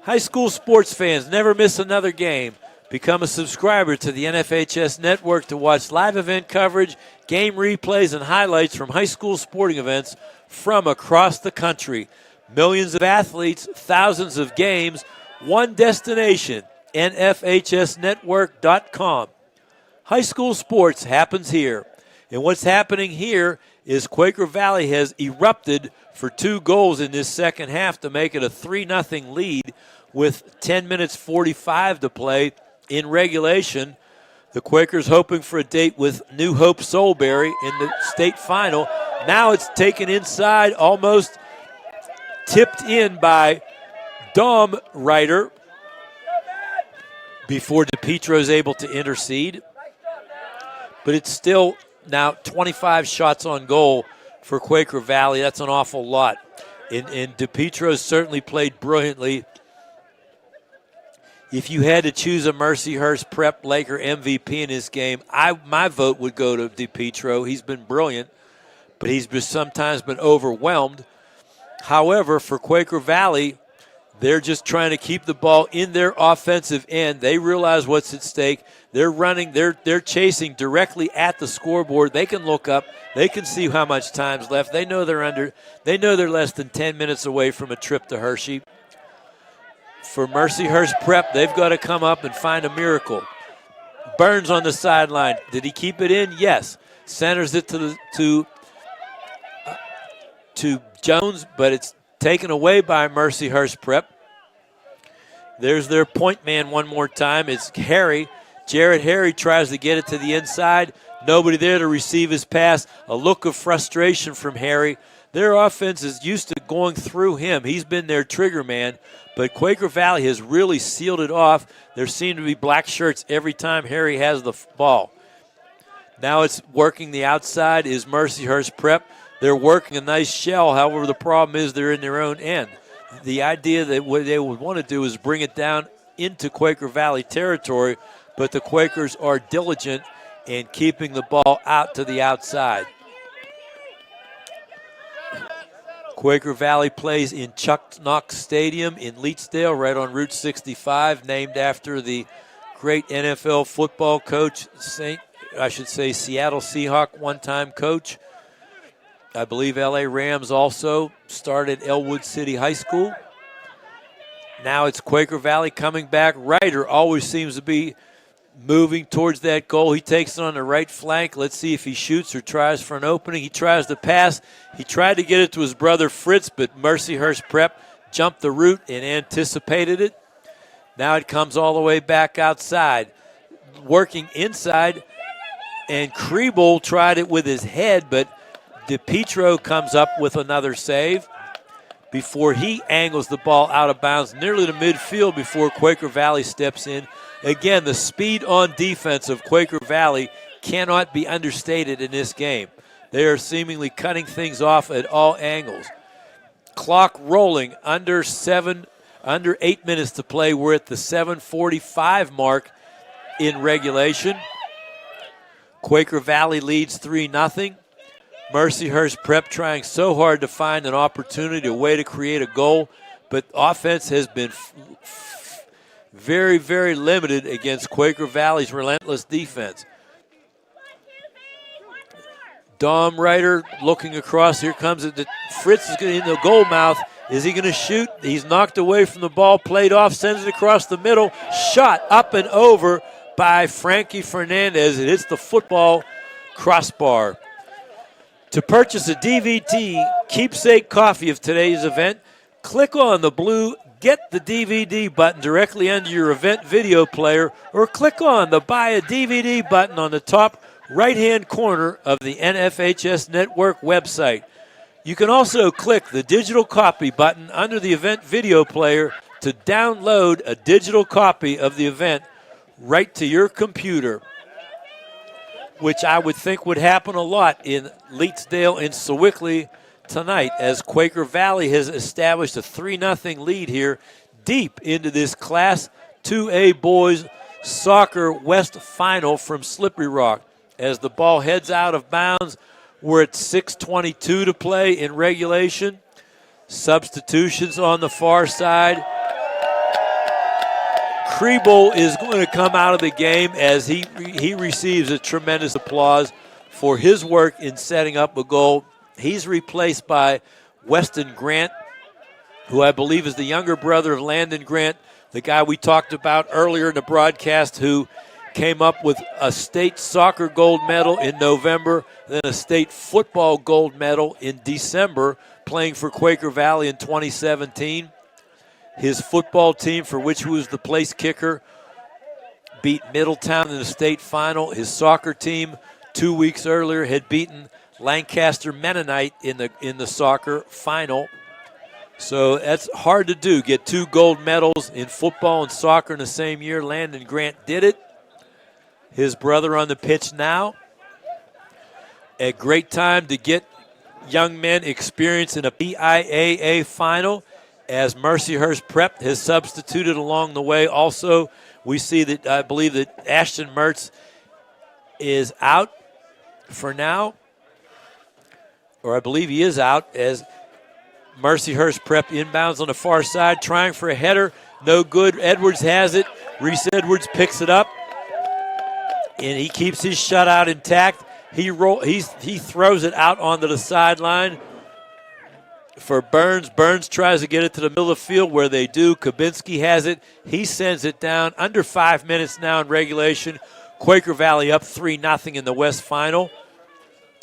[SPEAKER 1] High school sports fans, never miss another game. Become a subscriber to the NFHS network to watch live event coverage, game replays, and highlights from high school sporting events from across the country. Millions of athletes, thousands of games, one destination, NFHSnetwork.com. High school sports happens here. And what's happening here is Quaker Valley has erupted for 2 goals in this second half to make it a 3-0 lead with 10 minutes 45 to play in regulation. The Quakers hoping for a date with New Hope Soulberry in the state final. Now it's taken inside, almost tipped in by Dom Ryder before DePietro is able to intercede. But it's still now 25 shots on goal for Quaker Valley. That's an awful lot. And DePietro certainly played brilliantly. If you had to choose a Mercyhurst Prep Laker MVP in this game, my vote would go to DePietro. He's been brilliant, but he's just sometimes been overwhelmed. However, for Quaker Valley, they're just trying to keep the ball in their offensive end. They realize what's at stake. They're running, they're chasing directly at the scoreboard. They can look up, they can see how much time's left. They know they're less than 10 minutes away from a trip to Hershey. For Mercyhurst Prep, they've got to come up and find a miracle. Burns on the sideline. Did he keep it in? Yes. Centers it to Jones, but it's taken away by Mercyhurst Prep. There's their point man one more time. It's Harry. Jarrett Harry tries to get it to the inside. Nobody there to receive his pass. A look of frustration from Harry. Their offense is used to going through him. He's been their trigger man, but Quaker Valley has really sealed it off. There seem to be black shirts every time Harry has the ball. Now it's working the outside is Mercyhurst Prep. They're working a nice shell. However, the problem is they're in their own end. The idea that what they would want to do is bring it down into Quaker Valley territory, but the Quakers are diligent in keeping the ball out to the outside. Quaker Valley plays in Chuck Knox Stadium in Leetsdale, right on Route 65, named after the great NFL football coach, Seattle Seahawk one-time coach. I believe L.A. Rams also started Elwood City High School. Now it's Quaker Valley coming back. Ryder always seems to be moving towards that goal. He takes it on the right flank. Let's see if he shoots or tries for an opening. He tries to pass. He tried to get it to his brother Fritz, but Mercyhurst Prep jumped the route and anticipated it. Now it comes all the way back outside. Working inside, and Kriebel tried it with his head, but DePietro comes up with another save before he angles the ball out of bounds nearly to midfield before Quaker Valley steps in. Again, the speed on defense of Quaker Valley cannot be understated in this game. They are seemingly cutting things off at all angles. Clock rolling, under 8 minutes to play. We're at the 7:45 mark in regulation. Quaker Valley leads 3-0. Mercyhurst Prep trying so hard to find an opportunity, a way to create a goal, but offense has been very, very limited against Quaker Valley's relentless defense. Dom Ryder looking across. Here comes it. Fritz is in the goal mouth. Is he going to shoot? He's knocked away from the ball, played off, sends it across the middle. Shot up and over by Frankie Fernandez. It hits the football crossbar. To purchase a DVD keepsake coffee of today's event, click on the blue Get the DVD button directly under your event video player, or click on the Buy a DVD button on the top right-hand corner of the NFHS Network website. You can also click the digital copy button under the event video player to download a digital copy of the event right to your computer, which I would think would happen a lot in Leetsdale and Sewickley tonight, as Quaker Valley has established a 3-0 lead here deep into this Class 2A boys soccer West final from Slippery Rock. As the ball heads out of bounds, we're at 6:22 to play in regulation. Substitutions on the far side. Kriebel is going to come out of the game as he receives a tremendous applause for his work in setting up a goal. He's replaced by Weston Grant, who I believe is the younger brother of Landon Grant, the guy we talked about earlier in the broadcast, who came up with a state soccer gold medal in November, then a state football gold medal in December, playing for Quaker Valley in 2017. His football team, for which he was the place kicker, beat Middletown in the state final. His soccer team 2 weeks earlier had beaten Lancaster Mennonite in the soccer final. So that's hard to do, get 2 gold medals in football and soccer in the same year. Landon Grant did it. His brother on the pitch now. A great time to get young men experience in a PIAA final, as Mercyhurst Prep has substituted along the way. Also, we see that I believe that Ashton Mertz is out for now, or I believe he is out, as Mercyhurst Prep inbounds on the far side, trying for a header. No good. Edwards has it. Reese Edwards picks it up, and he keeps his shutout intact. He throws it out onto the sideline for Burns. Burns tries to get it to the middle of the field, where they do. Kabinski has it. He sends it down. Under 5 minutes now in regulation. Quaker Valley up 3-0 in the West Final.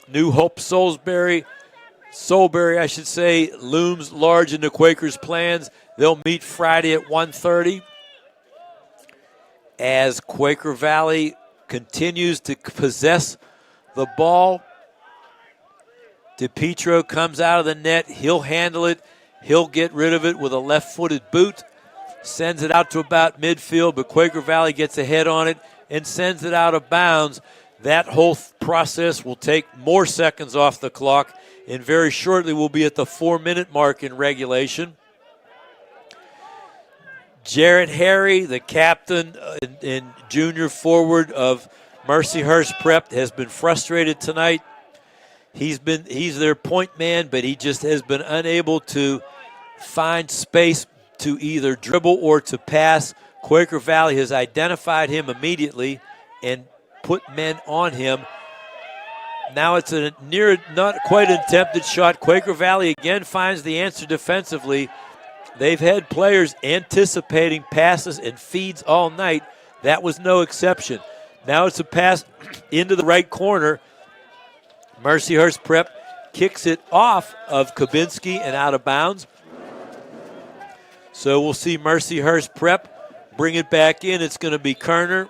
[SPEAKER 1] New Hope Soulsbury, I should say, looms large in the Quakers' plans. They'll meet Friday at 1:30 as Quaker Valley continues to possess the ball. DePietro comes out of the net. He'll handle it. He'll get rid of it with a left-footed boot. Sends it out to about midfield, but Quaker Valley gets ahead on it and sends it out of bounds. That whole process will take more seconds off the clock, and very shortly we'll be at the 4-minute mark in regulation. Jarrett Harry, the captain and junior forward of Mercyhurst Prep, has been frustrated tonight. He's their point man, but he just has been unable to find space to either dribble or to pass. Quaker Valley has identified him immediately and put men on him. Now it's a not quite attempted shot. Quaker Valley again finds the answer defensively. They've had players anticipating passes and feeds all night. That was no exception. Now it's a pass into the right corner. Mercyhurst Prep kicks it off of Kabinski and out of bounds. So we'll see Mercyhurst Prep bring it back in. It's going to be Kerner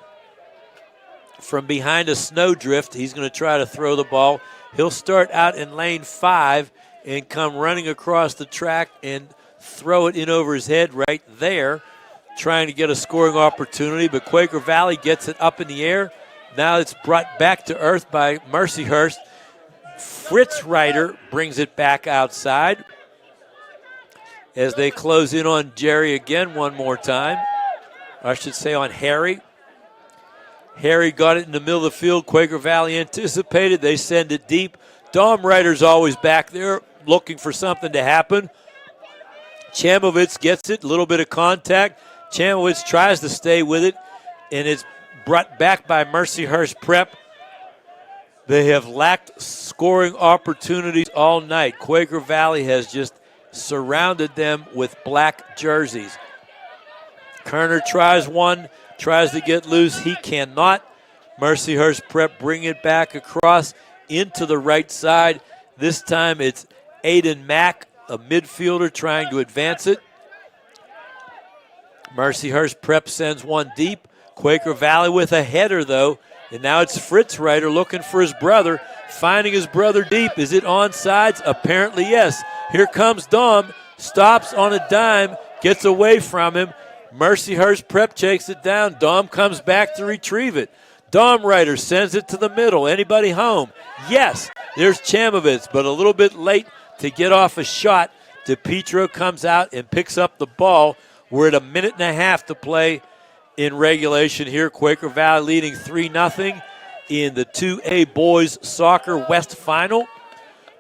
[SPEAKER 1] from behind a snowdrift. He's going to try to throw the ball. He'll start out in lane 5 and come running across the track and throw it in over his head right there, trying to get a scoring opportunity. But Quaker Valley gets it up in the air. Now it's brought back to earth by Mercyhurst. Fritz Ryder brings it back outside as they close in on Jerry again one more time. I should say on Harry. Harry got it in the middle of the field. Quaker Valley anticipated. They send it deep. Dom Ryder's always back there looking for something to happen. Chamovitz gets it, a little bit of contact. Chamovitz tries to stay with it, and it's brought back by Mercyhurst Prep. They have lacked scoring opportunities all night. Quaker Valley has just surrounded them with black jerseys. Kerner tries one, tries to get loose. He cannot. Mercyhurst Prep bring it back across into the right side. This time it's Aiden Mack, a midfielder, trying to advance it. Mercyhurst Prep sends one deep. Quaker Valley with a header, though. And now it's Fritz Ryder looking for his brother, finding his brother deep. Is it onside? Apparently, yes. Here comes Dom, stops on a dime, gets away from him. Mercyhurst Prep takes it down. Dom comes back to retrieve it. Dom Ryder sends it to the middle. Anybody home? Yes. There's Chamovitz, but a little bit late to get off a shot. DePietro comes out and picks up the ball. We're at 1.5 minutes to play in regulation here. Quaker Valley leading 3-0 in the 2A Boys Soccer West Final.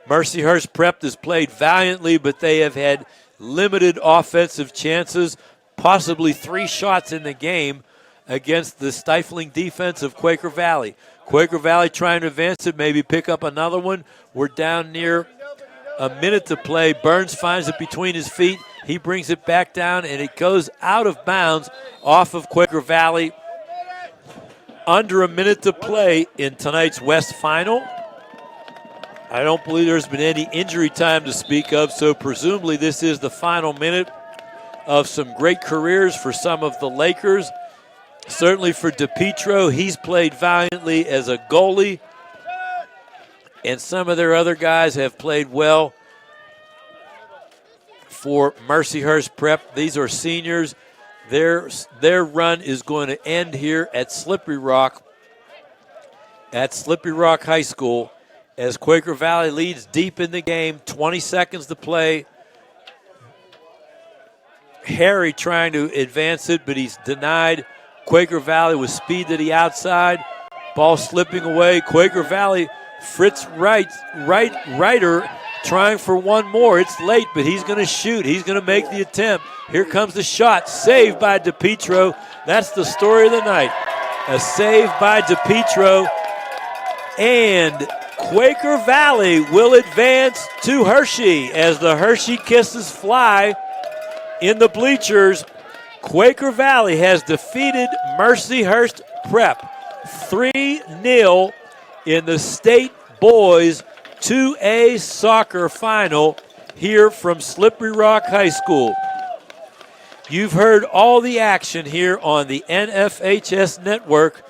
[SPEAKER 1] Mercyhurst Prep has played valiantly, but they have had limited offensive chances, possibly 3 shots in the game against the stifling defense of Quaker Valley. Quaker Valley trying to advance it, maybe pick up another one. We're down near 1 minute to play. Burns finds it between his feet. He brings it back down, and it goes out of bounds off of Quaker Valley under a minute to play in tonight's West Final. I don't believe there's been any injury time to speak of, so presumably this is the final minute of some great careers for some of the Lakers. Certainly for DePietro, he's played valiantly as a goalie, and some of their other guys have played well for Mercyhurst Prep. These are seniors. Their run is going to end here at Slippery Rock High School, as Quaker Valley leads deep in the game, 20 seconds to play. Harry trying to advance it, but he's denied. Quaker Valley with speed to the outside. Ball slipping away. Quaker Valley, Fritz Reiter trying for one more. It's late, but he's going to shoot. He's going to make the attempt. Here comes the shot. Saved by DePietro. That's the story of the night. A save by DePietro. And Quaker Valley will advance to Hershey as the Hershey kisses fly in the bleachers. Quaker Valley has defeated Mercyhurst Prep 3-0 in the state boys 2A soccer final here from Slippery Rock High School. You've heard all the action here on the NFHS network.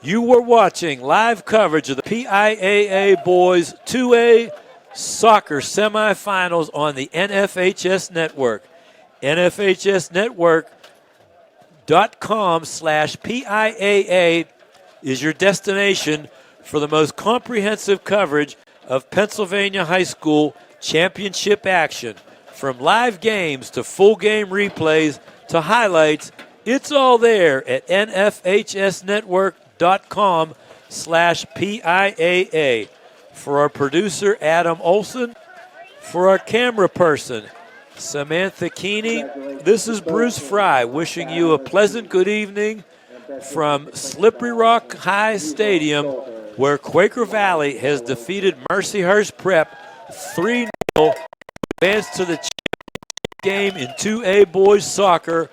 [SPEAKER 1] You were watching live coverage of the PIAA boys 2A soccer semifinals on the NFHS network. NFHSnetwork.com/PIAA is your destination for the most comprehensive coverage of Pennsylvania high school championship action. From live games to full game replays to highlights, it's all there at NFHSnetwork.com/PIAA. For our producer, Adam Olson, for our camera person, Samantha Keeney, this is Bruce Fry wishing you a pleasant good evening from Slippery Rock High Stadium, where Quaker Valley has defeated Mercyhurst Prep 3-0, advanced to the game in 2A boys soccer